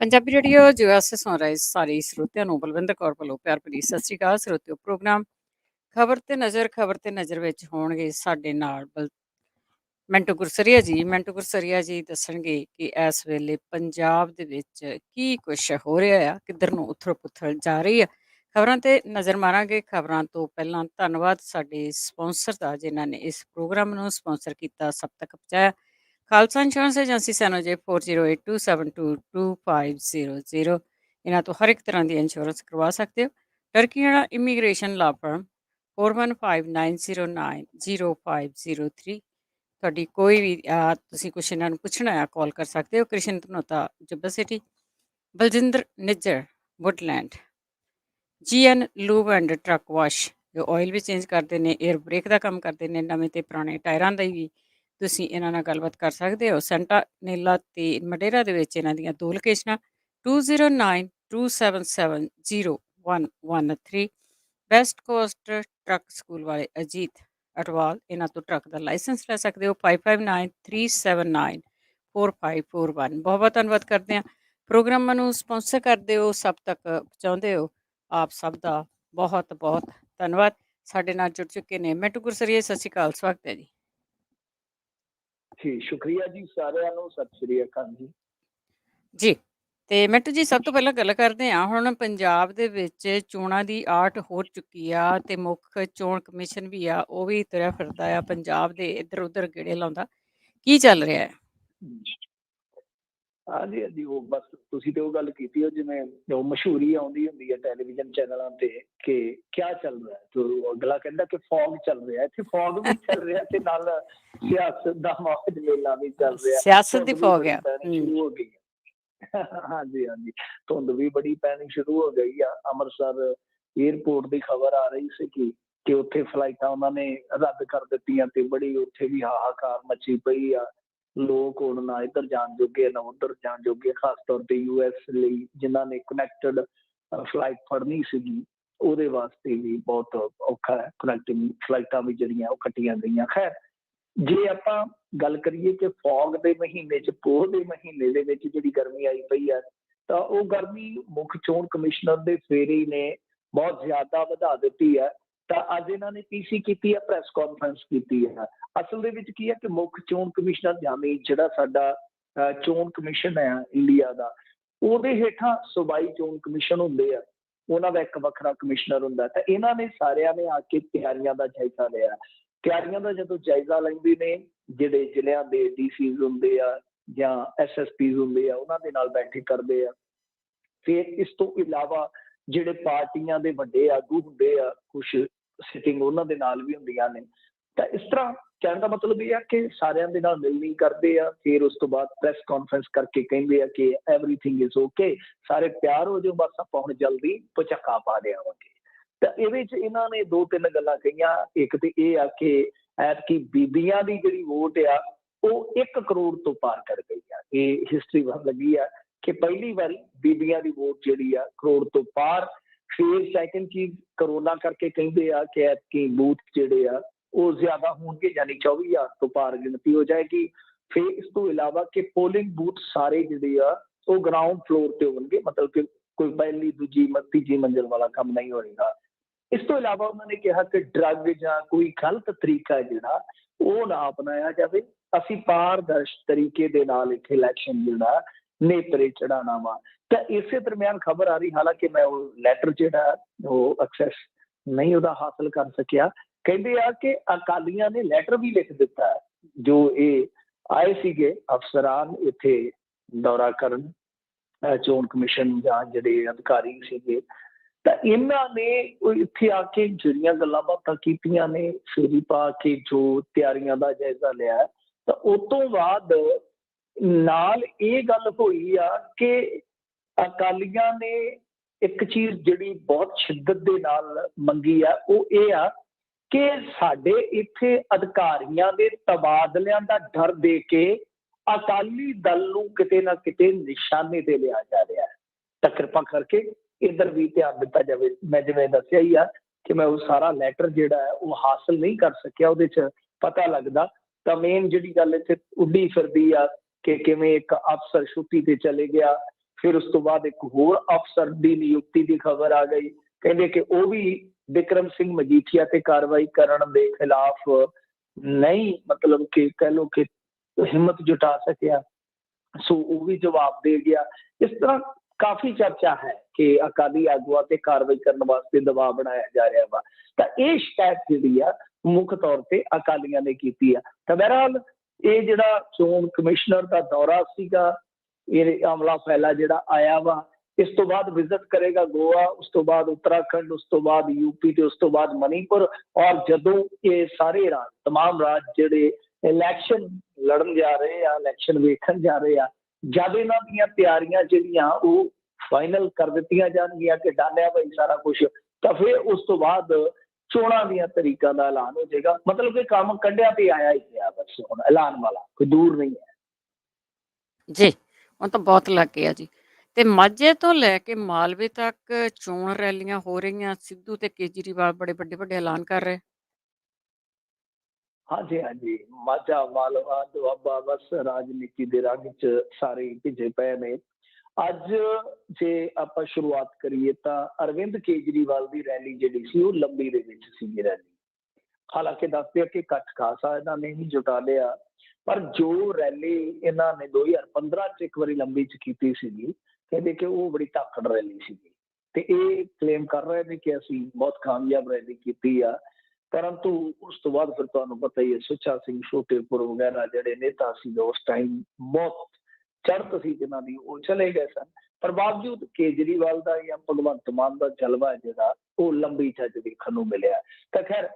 Punjabi radio GS ਸੁਣ ਰਹੇ ਸਾਰੇ ਸਰੋਤਿਆਂ ਨੂੰ ਬਲਵਿੰਦਰ ਕੌਰ ਵੱਲੋਂ ਪਿਆਰ ਭਰੀ ਸਤਿ ਸ਼੍ਰੀ ਅਕਾਲ। ਸਰੋਤਿਓ, ਪ੍ਰੋਗਰਾਮ ਖਬਰ ਤੇ ਨਜ਼ਰ ਵਿੱਚ ਹੋਣਗੇ ਸਾਡੇ ਨਾਲ ਮਿੰਟੂ ਗੁਰਸਰੀਆ ਜੀ ਦੱਸਣਗੇ ਕਿ ਇਸ ਵੇਲੇ ਪੰਜਾਬ ਦੇ ਵਿੱਚ ਕੀ ਕੁਛ ਹੋ ਰਿਹਾ ਆ, ਕਿੱਧਰ ਨੂੰ ਉਥਲ ਪੁਥਲ ਜਾ ਰਹੀ ਆ। ਖਬਰਾਂ ਤੇ ਨਜ਼ਰ ਮਾਰਾਂਗੇ। ਖਬਰਾਂ ਤੋਂ ਪਹਿਲਾਂ ਧੰਨਵਾਦ ਸਾਡੇ ਸਪਾਂਸਰ ਦਾ, ਜਿਨ੍ਹਾਂ ਨੇ ਇਸ ਪ੍ਰੋਗਰਾਮ ਨੂੰ ਸਪਾਂਸਰ ਕੀਤਾ, ਸਭ ਤੱਕ ਪਹੁੰਚਾਇਆ। Khalsa insurance agency San Jose 4082722500। ਇਹਨਾਂ ਤੋਂ ਹਰ ਇੱਕ ਤਰ੍ਹਾਂ ਦੀ ਇੰਸ਼ੋਰੈਂਸ ਕਰਵਾ ਸਕਦੇ ਹੋ। ਟਰਕੀ ਵਾਲਾ ਇਮੀਗ੍ਰੇਸ਼ਨ ਲਾ ਫਰਮ 4159090503। ਤੁਹਾਡੀ ਕੋਈ ਵੀ ਤੁਸੀਂ ਕੁਛ ਇਹਨਾਂ ਨੂੰ ਪੁੱਛਣਾ ਆ, ਕਾਲ ਕਰ ਸਕਦੇ ਹੋ। Krishan Dhanota Yuba City, Baljinder Nijjar Woodland, GN lube and truck wash, ਜੋ ਆਇਲ ਵੀ ਚੇਂਜ ਕਰਦੇ ਨੇ, 에ਅਰ ਬ੍ਰੇਕ ਦਾ ਕੰਮ ਕਰਦੇ ਨੇ, ਨਵੇਂ ਤੇ ਪੁਰਾਣੇ ਟਾਇਰਾਂ ਦਾ ਵੀ ਤੁਸੀਂ ਇਹਨਾਂ ਨਾਲ ਗੱਲਬਾਤ ਕਰ ਸਕਦੇ ਹੋ। ਸੈਂਟਾ ਨੇਲਾ ਤੇ ਮਡੇਰਾ ਦੇ ਵਿੱਚ ਇਹਨਾਂ ਦੀਆਂ ਦੋ ਲੋਕੇਸ਼ਨਾਂ 2092770113। ਵੈਸਟ ਕੋਸਟ ਟਰੱਕ ਸਕੂਲ ਵਾਲੇ ਅਜੀਤ ਅਟਵਾਲ, ਇਹਨਾਂ ਤੋਂ ਟਰੱਕ ਦਾ ਲਾਇਸੈਂਸ ਲੈ ਸਕਦੇ ਹੋ। 5593794541। ਬਹੁਤ ਬਹੁਤ ਧੰਨਵਾਦ ਕਰਦੇ ਹਾਂ। ਪ੍ਰੋਗਰਾਮਾਂ ਨੂੰ ਸਪਾਂਸਰ ਕਰਦੇ ਹੋ, ਸਭ ਤੱਕ ਪਹੁੰਚਾਉਂਦੇ ਹੋ। ਆਪ ਸਭ ਦਾ ਬਹੁਤ ਬਹੁਤ ਧੰਨਵਾਦ। ਸਾਡੇ ਨਾਲ ਜੁੜ ਚੁੱਕੇ ਨੇ ਮਿੰਟੂ ਗੁਰਸਰੀਆ। ਸਤਿ ਸ਼੍ਰੀ ਅਕਾਲ, ਸਵਾਗਤ ਹੈ ਜੀ। ਜੀ ਸ਼ੁਕਰੀਆ ਜੀ, ਸਾਰਿਆਂ ਨੂੰ ਸਤਿ ਸ਼੍ਰੀ ਅਕਾਲ ਜੀ। ਜੀ ਤੇ ਮਿੰਟੂ ਜੀ, ਸਭ ਤੋਂ ਪਹਿਲਾਂ ਗੱਲ ਕਰਦੇ ਹਾਂ। ਹੁਣ ਪੰਜਾਬ ਦੇ ਵਿੱਚ ਚੋਣਾਂ ਦੀ ਆਟ ਹੋ ਚੁੱਕੀ ਆ ਤੇ ਮੁੱਖ ਚੋਣ ਕਮਿਸ਼ਨ ਵੀ ਆ, ਉਹ ਵੀ ਤੁਰਿਆ ਫਿਰਦਾ ਆ ਪੰਜਾਬ ਦੇ ਇੱਧਰ ਉੱਧਰ ਗੇੜੇ ਲਾਉਂਦਾ। ਕੀ ਚੱਲ ਰਿਹਾ ਹੈ? ਹਾਂਜੀ ਹਾਂਜੀ, ਉਹ ਬਸ ਤੁਸੀਂ ਤੇ ਉਹ ਗੱਲ ਕੀਤੀ ਹੋ ਜਿਵੇਂ ਉਹ ਮਸ਼ਹੂਰੀ ਆਉਂਦੀ ਹੁੰਦੀ ਹੈ ਟੈਲੀਵਿਜ਼ਨ ਚੈਨਲਾਂ ਤੇ ਕਿ ਕਿਆ ਚੱਲ ਰਿਹਾ ਹੈ, ਤੇ ਅਗਲਾ ਕਹਿੰਦਾ ਕਿ ਫੌਗ ਚੱਲ ਰਿਹਾ। ਇੱਥੇ ਫੌਗ ਵੀ ਚੱਲ ਰਿਹਾ ਤੇ ਨਾਲ ਸਿਆਸਤ ਦਾ ਮੌਜ ਮੇਲਾ ਵੀ ਚੱਲ ਰਿਹਾ। ਸਿਆਸਤ ਦੀ ਫੌਗ ਆ। ਸ਼ੁਰੂ ਹੋ ਗਈ। ਹਾਂਜੀ ਹਾਂਜੀ, ਧੁੰਦ ਵੀ ਬੜੀ ਪੈਣੀ ਸ਼ੁਰੂ ਹੋ ਗਈ ਆ। ਅੰਮ੍ਰਿਤਸਰ ਏਅਰਪੋਰਟ ਦੀ ਖਬਰ ਆ ਰਹੀ ਸੀ ਕਿ ਉੱਥੇ ਫਲਾਈਟਾਂ ਉਹਨਾਂ ਨੇ ਰੱਦ ਕਰ ਦਿੱਤੀਆਂ ਤੇ ਬੜੀ ਉੱਥੇ ਵੀ ਹਾਹਾਕਾਰ ਮੱਚੀ ਪਈ ਆ। ਲੋਕ ਹੁਣ ਨਾ ਇੱਧਰ ਜਾਣ ਜੋਗੇ ਨਾ ਉੱਧਰ ਜਾਣ ਜੋਗੇ, ਖਾਸ ਤੌਰ ਤੇ US ਲਈ ਜਿਨ੍ਹਾਂ ਨੇ ਕਨੈਕਟਡ ਫਲਾਈਟ ਫੜਨੀ ਸੀਗੀ, ਉਹਦੇ ਵਾਸਤੇ ਵੀ ਬਹੁਤ ਔਖਾ ਹੈ। ਕਨੈਕਟਿੰਗ ਫਲਾਈਟਾਂ ਵੀ ਜਿਹੜੀਆਂ ਉਹ ਕੱਟੀਆਂ ਗਈਆਂ। ਖੈਰ, ਜੇ ਆਪਾਂ ਗੱਲ ਕਰੀਏ ਕਿ ਫੌਗ ਦੇ ਮਹੀਨੇ 'ਚ, ਪੋਹ ਦੇ ਮਹੀਨੇ ਦੇ ਵਿੱਚ ਜਿਹੜੀ ਗਰਮੀ ਆਈ ਪਈ ਹੈ, ਤਾਂ ਉਹ ਗਰਮੀ ਮੁੱਖ ਚੋਣ ਕਮਿਸ਼ਨਰ ਦੇ ਫੇਰੇ ਨੇ ਬਹੁਤ ਜ਼ਿਆਦਾ ਵਧਾ ਦਿੱਤੀ ਹੈ। ਤਾਂ ਅੱਜ ਇਹਨਾਂ ਨੇ PC ਕੀਤੀ ਹੈ, ਪ੍ਰੈਸ ਕਾਨਫਰੰਸ ਕੀਤੀ ਹੈ। ਅਸਲ ਦੇ ਵਿੱਚ ਕੀ ਹੈ ਕਿ ਮੁੱਖ ਚੋਣ ਕਮਿਸ਼ਨਰ ਯਾਨੀ ਜਿਹੜਾ ਸਾਡਾ ਚੋਣ ਕਮਿਸ਼ਨ ਹੈ ਇੰਡੀਆ ਦਾ, ਉਹਦੇ ਹੇਠਾਂ ਸੂਬਾਈ ਚੋਣ ਕਮਿਸ਼ਨ ਹੁੰਦੇ ਆ, ਉਹਨਾਂ ਦਾ ਇੱਕ ਵੱਖਰਾ ਕਮਿਸ਼ਨਰ ਹੁੰਦਾ। ਤਾਂ ਇਹਨਾਂ ਨੇ ਸਾਰਿਆਂ ਨੇ ਆ ਕੇ ਤਿਆਰੀਆਂ ਦਾ ਜਾਇਜ਼ਾ ਲਿਆ। ਤਿਆਰੀਆਂ ਦਾ ਜਦੋਂ ਜਾਇਜ਼ਾ ਲੈਂਦੇ ਨੇ, ਜਿਹੜੇ ਜ਼ਿਲ੍ਹਿਆਂ ਦੇ DCs ਹੁੰਦੇ ਆ ਜਾਂ SSPs ਹੁੰਦੇ ਆ, ਉਹਨਾਂ ਦੇ ਨਾਲ ਬੈਠਕ ਕਰਦੇ ਆ। ਫਿਰ ਇਸ ਤੋਂ ਇਲਾਵਾ ਜਿਹੜੇ ਪਾਰਟੀਆਂ ਦੇ ਵੱਡੇ ਆਗੂ ਹੁੰਦੇ ਆ, ਕੁਛ ਸਿਟਿੰਗ ਉਹਨਾਂ ਦੇ ਨਾਲ ਵੀ ਹੁੰਦੀਆਂ ਨੇ। ਤਾਂ ਇਸ ਤਰ੍ਹਾਂ ਕਹਿਣ ਦਾ ਮਤਲਬ ਇਹ ਆ ਕਿ ਸਾਰਿਆਂ ਦੇ ਨਾਲ ਮਿਲਣੀ ਕਰਦੇ ਆ। ਫਿਰ ਉਸ ਤੋਂ ਬਾਅਦ ਪ੍ਰੈਸ ਕਾਨਫਰੰਸ ਕਰਕੇ ਕਹਿੰਦੇ ਆ ਕਿ ਐਵਰੀਥਿੰਗ ਇਜ਼ ਓਕੇ, ਸਾਰੇ ਤਿਆਰ ਹੋ ਜਾਓ, ਬਸ ਆਪਾਂ ਹੁਣ ਜਲਦੀ ਪਚੱਕਾ ਪਾ ਦੇਵਾਂਗੇ। ਤਾਂ ਇਹਦੇ 'ਚ ਇਹਨਾਂ ਨੇ ਦੋ ਤਿੰਨ ਗੱਲਾਂ ਕਹੀਆਂ। ਇੱਕ ਤੇ ਇਹ ਆ ਕਿ ਐਤਕੀ ਬੀਬੀਆਂ ਦੀ ਜਿਹੜੀ ਵੋਟ ਆ ਉਹ 1 ਕਰੋੜ ਤੋਂ ਪਾਰ ਕਰ ਗਈ ਆ। ਇਹ ਹਿਸਟਰੀ ਬਣ ਲੱਗੀ ਆ ਕਿ ਪਹਿਲੀ ਵਾਰੀ ਬੀਬੀਆਂ ਦੀ ਵੋਟ ਜਿਹੜੀ ਆ ਕਰੋੜ ਤੋਂ ਪਾਰ। ਫਿਰ ਸੈਕਿੰਡ ਚੀਜ਼, ਕਰੋਨਾ ਕਰਕੇ ਕਹਿੰਦੇ ਆ ਕਿ ਐਤਕੀ ਬੂਥ ਜਿਹੜੇ ਆ ਉਹ ਜ਼ਿਆਦਾ ਹੋਣਗੇ, ਯਾਨੀ 24,000 ਤੋਂ ਪਾਰ ਗਿਣਤੀ ਹੋ ਜਾਏਗੀ। ਫਿਰ ਇਸ ਤੋਂ ਇਲਾਵਾ ਕਿ ਪੋਲਿੰਗ ਬੂਥ ਸਾਰੇ ਜਿਹੜੇ ਆ ਉਹ ਗਰਾਊਂਡ ਫਲੋਰ ਤੇ ਹੋਣਗੇ, ਮਤਲਬ ਕਿ ਕੋਈ ਪਹਿਲੀ ਦੂਜੀ ਤੀਜੀ ਮੰਜ਼ਿਲ ਵਾਲਾ ਕੰਮ ਨਹੀਂ ਹੋਏਗਾ। ਇਸ ਤੋਂ ਇਲਾਵਾ ਉਹਨਾਂ ਨੇ ਕਿਹਾ ਕਿ ਡਰੱਗ ਜਾਂ ਕੋਈ ਗਲਤ ਤਰੀਕਾ ਜਿਹੜਾ ਉਹ ਨਾ ਅਪਣਾਇਆ ਜਾਵੇ। ਅਸੀਂ ਪਾਰਦਰਸ਼ ਤਰੀਕੇ ਦੇ ਨਾਲ ਇੱਥੇ ਇਲੈਕਸ਼ਨ ਜਿਹੜਾ ਨੇਪਰੇ ਚੜਾਉਣਾ ਵਾ। ਤਾਂ ਇਸੇ ਦਰਮਿਆਨ ਖਬਰ ਆ ਰਹੀ, ਹਾਲਾਂਕਿ ਮੈਂ ਉਹ ਲੈਟਰ ਜਿਹੜਾ ਉਹ ਐਕਸੈਸ ਨਹੀਂ ਉਹਦਾ ਹਾਸਲ ਕਰ ਸਕਿਆ। ਕਹਿੰਦੇ ਆ ਕਿ ਅਕਾਲੀਆਂ ਨੇ ਲੈਟਰ ਵੀ ਲਿਖ ਦਿੱਤਾ, ਜੋ ਇਹ ਆਏ ਸੀਗੇ ਅਫਸਰਾਨ ਇੱਥੇ ਦੌਰਾ ਕਰਨ, ਚੋਣ ਕਮਿਸ਼ਨ ਜਾਂ ਜਿਹੜੇ ਅਧਿਕਾਰੀ ਸੀਗੇ, ਤਾਂ ਇਹਨਾਂ ਨੇ ਉਹ ਇੱਥੇ ਆ ਕੇ ਜਿਹੜੀਆਂ ਗੱਲਾਂ ਬਾਤਾਂ ਕੀਤੀਆਂ ਨੇ, ਫੇਰੀ ਪਾ ਕੇ ਜੋ ਤਿਆਰੀਆਂ ਦਾ ਜਾਇਜ਼ਾ ਲਿਆ, ਤਾਂ ਉਸ ਤੋਂ ਬਾਅਦ ਨਾਲ ਇਹ ਗੱਲ ਹੋਈ ਆ ਕਿ ਅਕਾਲੀਆਂ ਨੇ ਇੱਕ ਚੀਜ਼ ਜਿਹੜੀ ਬਹੁਤ ਸ਼ਿੱਦਤ ਦੇ ਨਾਲ ਮੰਗੀ ਆ, ਉਹ ਇਹ ਆ ਕਿ ਸਾਡੇ ਇੱਥੇ ਅਧਿਕਾਰੀਆਂ ਦੇ ਤਬਾਦਲਿਆਂ ਦਾ ਡਰ ਦੇ ਕੇ ਅਕਾਲੀ ਦਲ ਨੂੰ ਕਿਤੇ ਨਾ ਕਿਤੇ ਨਿਸ਼ਾਨੇ ਤੇ ਲਿਆ ਜਾ ਰਿਹਾ ਹੈ। ਤਾਂ ਕਿਰਪਾ ਕਰਕੇ ਇੱਧਰ ਵੀ ਧਿਆਨ ਦਿੱਤਾ ਜਾਵੇ। ਮੈਂ ਜਿਵੇਂ ਦੱਸਿਆ ਹੀ ਆ ਕਿ ਮੈਂ ਉਹ ਸਾਰਾ ਲੈਟਰ ਜਿਹੜਾ ਹੈ ਉਹ ਹਾਸਲ ਨਹੀਂ ਕਰ ਸਕਿਆ, ਉਹਦੇ 'ਚ ਪਤਾ ਲੱਗਦਾ। ਤਾਂ ਮੇਨ ਜਿਹੜੀ ਗੱਲ ਇੱਥੇ ਉੱਡੀ ਫਿਰਦੀ ਆ ਕਿ ਕਿਵੇਂ ਇੱਕ ਅਫਸਰ ਛੁੱਟੀ ਤੇ ਚਲੇ ਗਿਆ, ਫਿਰ ਉਸ ਤੋਂ ਬਾਅਦ ਇੱਕ ਹੋਰ ਅਫਸਰ ਦੀ ਨਿਯੁਕਤੀ ਦੀ ਖਬਰ ਆ ਗਈ, ਕਹਿੰਦੇ ਕਿ ਉਹ ਵੀ ਬਿਕਰਮ ਸਿੰਘ ਮਜੀਠੀਆ ਤੇ ਕਾਰਵਾਈ ਕਰਨ ਦੇ ਖਿਲਾਫ ਨਹੀਂ, ਮਤਲਬ ਕਿ ਕਹਿ ਲਓ ਕਿ ਹਿੰਮਤ ਜੁਟਾ ਸਕਿਆ, ਸੋ ਉਹ ਵੀ ਜਵਾਬ ਦੇ ਗਿਆ। ਇਸ ਤਰ੍ਹਾਂ ਕਾਫੀ ਚਰਚਾ ਹੈ ਕਿ ਅਕਾਲੀ ਆਗੂਆਂ ਤੇ ਕਾਰਵਾਈ ਕਰਨ ਵਾਸਤੇ ਦਬਾਅ ਬਣਾਇਆ ਜਾ ਰਿਹਾ ਵਾ। ਤਾਂ ਇਹ ਸ਼ਿਕਾਇਤ ਜਿਹੜੀ ਆ ਮੁੱਖ ਤੌਰ ਤੇ ਅਕਾਲੀਆਂ ਨੇ ਕੀਤੀ ਆ। ਤਾਂ ਬਹਰਹਾਲ ਇਹ ਜਿਹੜਾ ਚੋਣ ਕਮਿਸ਼ਨਰ ਦਾ ਦੌਰਾ ਸੀਗਾ, ਇਹ ਆਮਲਾ ਫੈਲਾ ਜਿਹੜਾ ਆਇਆ ਵਾ, ਇਸ ਤੋਂ ਬਾਅਦ ਵਿਜ਼ਿਟ ਕਰੇਗਾ ਗੋਆ, ਉਸ ਤੋਂ ਬਾਅਦ ਉੱਤਰਾਖੰਡ, ਉਸ ਤੋਂ ਬਾਅਦ ਯੂਪੀ ਤੇ ਉਸ ਤੋਂ ਬਾਅਦ ਮਨੀਪੁਰ। ਔਰ ਜਦੋਂ ਇਹ ਸਾਰੇ ਰਾਜ, ਤਮਾਮ ਰਾਜ ਜਿਹੜੇ ਇਲੈਕਸ਼ਨ ਲੜਨ ਜਾ ਰਹੇ ਆ, ਇਲੈਕਸ਼ਨ ਵੇਖਣ ਜਾ ਰਹੇ ਆ, ਜਦ ਇਹਨਾਂ ਦੀਆਂ ਤਿਆਰੀਆਂ ਜਿਹੜੀਆਂ ਉਹ ਫਾਈਨਲ ਕਰ ਦਿੱਤੀਆਂ ਜਾਣਗੀਆਂ ਕਿ ਡਾਲਿਆ ਬਈ ਸਾਰਾ ਕੁਛ, ਤਾਂ ਫਿਰ ਉਸ ਤੋਂ ਬਾਅਦ ਚੋਣਾਂ ਦੀਆਂ ਤਰੀਕਾਂ ਦਾ ਐਲਾਨ ਹੋ ਜਾਏਗਾ। ਮਤਲਬ ਕਿ ਕੰਮ ਕੱਢਿਆ ਤੇ ਆਇਆ ਹੀ ਗਿਆ, ਬਸ ਹੁਣ ਐਲਾਨ ਵਾਲਾ ਕੋਈ ਦੂਰ ਨਹੀਂ ਹੈ ਜੀ। ਹੁਣ ਤਾਂ ਬਹੁਤ ਲੱਗ ਗਿਆ ਜੀ। ਤੇ ਮਾਝੇ ਤੋਂ ਲੈ ਕੇ ਮਾਲਵੇ ਤੱਕ ਚੋਣ ਰੈਲੀਆਂ ਹੋ ਰਹੀਆਂ, ਸਿੱਧੂ ਤੇ ਕੇਜਰੀਵਾਲ ਬੜੇ ਵੱਡੇ ਵੱਡੇ ਐਲਾਨ ਕਰ ਰਹੇ। ਹਾਂਜੀ ਹਾਂਜੀ, ਮਾਝਾ ਮਾਲਵਾ ਦੁਆਬਾ ਬਸ ਰਾਜਨੀਤੀ ਦੇ ਰੰਗ 'ਚ ਸਾਰੇ ਭਿੱਜੇ ਪਏ ਨੇ। ਅੱਜ ਜੇ ਆਪਾਂ ਸ਼ੁਰੂਆਤ ਕਰੀਏ ਤਾਂ ਅਰਵਿੰਦ ਕੇਜਰੀਵਾਲ ਦੀ ਰੈਲੀ ਜਿਹੜੀ ਸੀ ਉਹ ਲੰਬੀ ਦੇ ਵਿੱਚ ਸੀ ਰੈਲੀ। ਹਾਲਾਂਕਿ ਦੱਸਦੇ ਆ ਕਿ ਇਕੱਠ ਖਾਸਾ ਇਹਨਾਂ ਨੇ ਹੀ ਜੁਟਾ ਲਿਆ, ਪਰ ਜੋ ਰੈਲੀ ਇਹਨਾਂ ਨੇ 2015 'ਚ ਇੱਕ ਵਾਰੀ ਲੰਬੀ 'ਚ ਕੀਤੀ ਸੀਗੀ, ਕਹਿੰਦੇ ਕਿ ਉਹ ਬੜੀ ਧਾਕੜ ਰੈਲੀ ਸੀਗੀ। ਤੇ ਇਹ ਕਲੇਮ ਕਰ ਰਹੇ ਨੇ ਕਿ ਅਸੀਂ ਬਹੁਤ ਕਾਮਯਾਬ ਰੈਲੀ ਕੀਤੀ ਆ। ਪਰੰਤੂ ਉਸ ਤੋਂ ਬਾਅਦ ਫਿਰ ਤੁਹਾਨੂੰ ਪਤਾ ਹੀ ਹੈ, ਸੁੱਚਾ ਸਿੰਘ ਛੋਟੇਪੁਰ ਵਗੈਰਾ ਜਿਹੜੇ ਨੇਤਾ ਸੀ ਉਸ ਟਾਈਮ ਬਹੁਤ ਚੜ੍ਹਤ ਸੀ ਜਿਨ੍ਹਾਂ ਦੀ, ਉਹ ਚਲੇ ਗਏ ਸਨ। ਪਰ ਬਾਵਜੂਦ ਕੇਜਰੀਵਾਲ ਦਾ ਜਾਂ ਭਗਵੰਤ ਮਾਨ ਦਾ ਜਲਵਾ ਜਿਹੜਾ ਉਹ ਲੰਬੀ ਚੱਜ ਦੇਖਣ ਨੂੰ ਮਿਲਿਆ। ਤਾਂ ਖੈਰ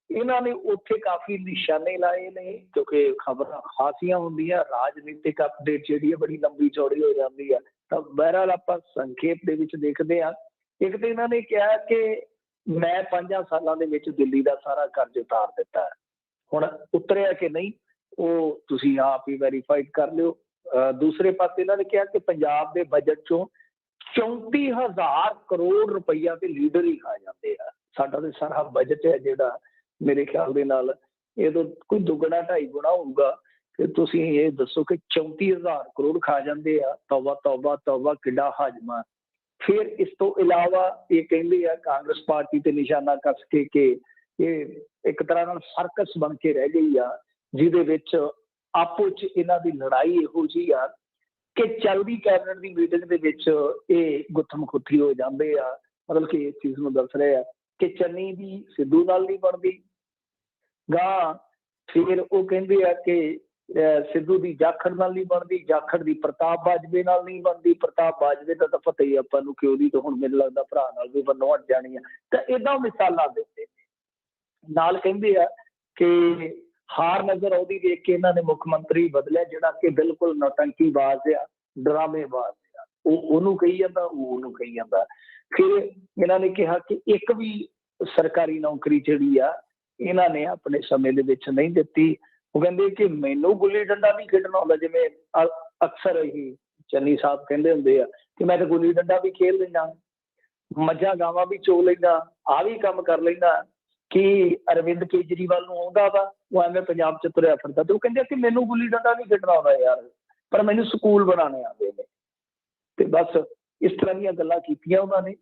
ਇਹਨਾਂ ਨੇ ਉੱਥੇ ਕਾਫੀ ਨਿਸ਼ਾਨੇ ਲਾਏ ਨੇ, ਕਿਉਂਕਿ ਖਬਰਾਂ ਖਾਸੀਆਂ ਹੁੰਦੀਆਂ, ਰਾਜਨੀਤਿਕ ਅਪਡੇਟ ਜਿਹੜੀ ਹੈ ਬੜੀ ਲੰਬੀ ਚੌੜੀ ਹੋ ਜਾਂਦੀ ਹੈ। ਤਾਂ ਬਹਰਹਾਲ ਆਪਾਂ ਸੰਖੇਪ ਦੇ ਵਿੱਚ ਦੇਖਦੇ ਹਾਂ। ਇੱਕ ਤਾਂ ਇਹਨਾਂ ਨੇ ਕਿਹਾ ਕਿ ਮੈਂ 5 ਸਾਲਾਂ ਦੇ ਵਿੱਚ ਦਿੱਲੀ ਦਾ ਸਾਰਾ ਕਰਜ਼ ਉਤਾਰ ਦਿੱਤਾ ਹੈ। ਹੁਣ ਉਤਰਿਆ ਕਿ ਨਹੀਂ ਉਹ ਤੁਸੀਂ ਆਪ ਹੀ ਵੈਰੀਫਾਈਡ ਕਰ ਲਿਓ। ਦੂਸਰੇ ਪਾਸੇ ਇਹਨਾਂ ਨੇ ਕਿਹਾ ਕਿ ਪੰਜਾਬ ਦੇ ਬਜਟ ਚੋਂ 34,000 ਕਰੋੜ ਰੁਪਈਆ ਤੇ ਲੀਡਰ ਹੀ ਖਾ ਜਾਂਦੇ ਆ। ਸਾਡਾ ਤੇ ਸਾਰਾ ਬਜਟ ਹੈ ਜਿਹੜਾ, ਮੇਰੇ ਖਿਆਲ ਦੇ ਨਾਲ ਇਹ ਤੋਂ ਕੋਈ ਦੁੱਗਣਾ 2.5 ਗੁਣਾ ਹੋਊਗਾ। ਤੇ ਤੁਸੀਂ ਇਹ ਦੱਸੋ ਕਿ 34,000 ਕਰੋੜ ਖਾ ਜਾਂਦੇ ਆ। ਤੌਬਾ ਤੌਬਾ ਤੌਬਾ, ਕਿੱਡਾ ਹਾਜਮਾ। ਫਿਰ ਇਸ ਤੋਂ ਇਲਾਵਾ ਇਹ ਕਹਿੰਦੇ ਆ ਕਾਂਗਰਸ ਪਾਰਟੀ ਤੇ ਨਿਸ਼ਾਨਾ ਕੱਸ ਕੇ ਕਿ ਇਹ ਇੱਕ ਤਰ੍ਹਾਂ ਨਾਲ ਸਰਕਸ ਬਣ ਕੇ ਰਹਿ ਗਈ ਆ, ਜਿਹਦੇ ਵਿੱਚ ਆਪੋ 'ਚ ਇਹਨਾਂ ਦੀ ਲੜਾਈ ਇਹੋ ਜਿਹੀ ਆ ਕਿ ਚੱਲਦੀ ਕੈਬਨਿਟ ਦੀ ਮੀਟਿੰਗ ਦੇ ਵਿੱਚ ਇਹ ਗੁੱਥਮ ਖੁੱਥੀ ਹੋ ਜਾਂਦੇ ਆ। ਮਤਲਬ ਕਿ ਇਸ ਚੀਜ਼ ਨੂੰ ਦੱਸ ਰਹੇ ਆ ਕਿ ਚੰਨੀ ਦੀ ਸਿੱਧੂ ਨਾਲ ਨਹੀਂ ਬਣਦੀ ਗਾਂ, ਫਿਰ ਉਹ ਕਹਿੰਦੇ ਆ ਕਿ ਸਿੱਧੂ ਦੀ ਜਾਖੜ ਨਾਲ ਨਹੀਂ ਬਣਦੀ, ਜਾਖੜ ਦੀ ਪ੍ਰਤਾਪ ਬਾਜਵੇ ਨਾਲ ਨਹੀਂ ਬਣਦੀ, ਪ੍ਰਤਾਪ ਬਾਜਵੇ ਦਾ ਤਾਂ ਪਤਾ ਹੀ ਆਪਾਂ ਨੂੰ ਕਿ ਉਹਦੀ ਤਾਂ ਹੁਣ ਮੈਨੂੰ ਲੱਗਦਾ ਭਰਾ ਨਾਲ ਵੀ ਬੰਨੋਂ ਹਟ ਜਾਣੀ ਆ। ਤਾਂ ਏਦਾਂ ਮਿਸਾਲਾਂ ਦਿੰਦੇ ਨੇ। ਨਾਲ ਕਹਿੰਦੇ ਆ ਕਿ ਹਾਰ ਨਜ਼ਰ ਆਉਂਦੀ ਦੇਖ ਕੇ ਇਹਨਾਂ ਨੇ ਮੁੱਖ ਮੰਤਰੀ ਬਦਲਿਆ, ਜਿਹੜਾ ਕਿ ਬਿਲਕੁਲ ਨੌਟੰਕੀਬਾਜ਼ ਆ, ਡਰਾਮੇਬਾਜ਼ ਆ। ਉਹਨੂੰ ਕਹੀ ਜਾਂਦਾ, ਉਹਨੂੰ ਕਹੀ ਜਾਂਦਾ। ਫਿਰ ਇਹਨਾਂ ਨੇ ਕਿਹਾ ਕਿ ਇੱਕ ਵੀ ਸਰਕਾਰੀ ਨੌਕਰੀ ਜਿਹੜੀ ਆ ਇਹਨਾਂ ਨੇ ਆਪਣੇ ਸਮੇਂ ਦੇ ਵਿੱਚ ਨਹੀਂ ਦਿੱਤੀ। ਉਹ ਕਹਿੰਦੇ ਕਿ ਮੈਨੂੰ ਗੁੱਲੀ ਡੰਡਾ ਨਹੀਂ ਖੇਡਣਾ ਆਉਂਦਾ, ਜਿਵੇਂ ਅਕਸਰ ਹੀ ਚੰਨੀ ਸਾਹਿਬ ਕਹਿੰਦੇ ਹੁੰਦੇ ਆ ਕਿ ਮੈਂ ਤਾਂ ਗੁੱਲੀ ਡੰਡਾ ਵੀ ਖੇਡ ਲੈਂਦਾ, ਮੱਝਾਂ ਗਾਵਾਂ ਵੀ ਚੋ ਲੈਂਦਾ, ਆਹ ਵੀ ਕੰਮ ਕਰ ਲੈਂਦਾ। ਕਿ ਅਰਵਿੰਦ ਕੇਜਰੀਵਾਲ ਨੂੰ ਆਉਂਦਾ ਵਾ, ਉਹ ਐਵੇਂ ਪੰਜਾਬ 'ਚ ਤੁਰਿਆ ਫਿਰਦਾ। ਤੇ ਉਹ ਕਹਿੰਦੇ ਕਿ ਮੈਨੂੰ ਗੁੱਲੀ ਡੰਡਾ ਨਹੀਂ ਖੇਡਣਾ ਆਉਂਦਾ ਯਾਰ, ਪਰ ਮੈਨੂੰ ਸਕੂਲ ਬਣਾਉਣੇ ਆਉਂਦੇ ਨੇ। ਤੇ ਬਸ ਇਸ ਤਰ੍ਹਾਂ ਦੀਆਂ ਗੱਲਾਂ ਕੀਤੀਆਂ ਉਹਨਾਂ ਨੇ।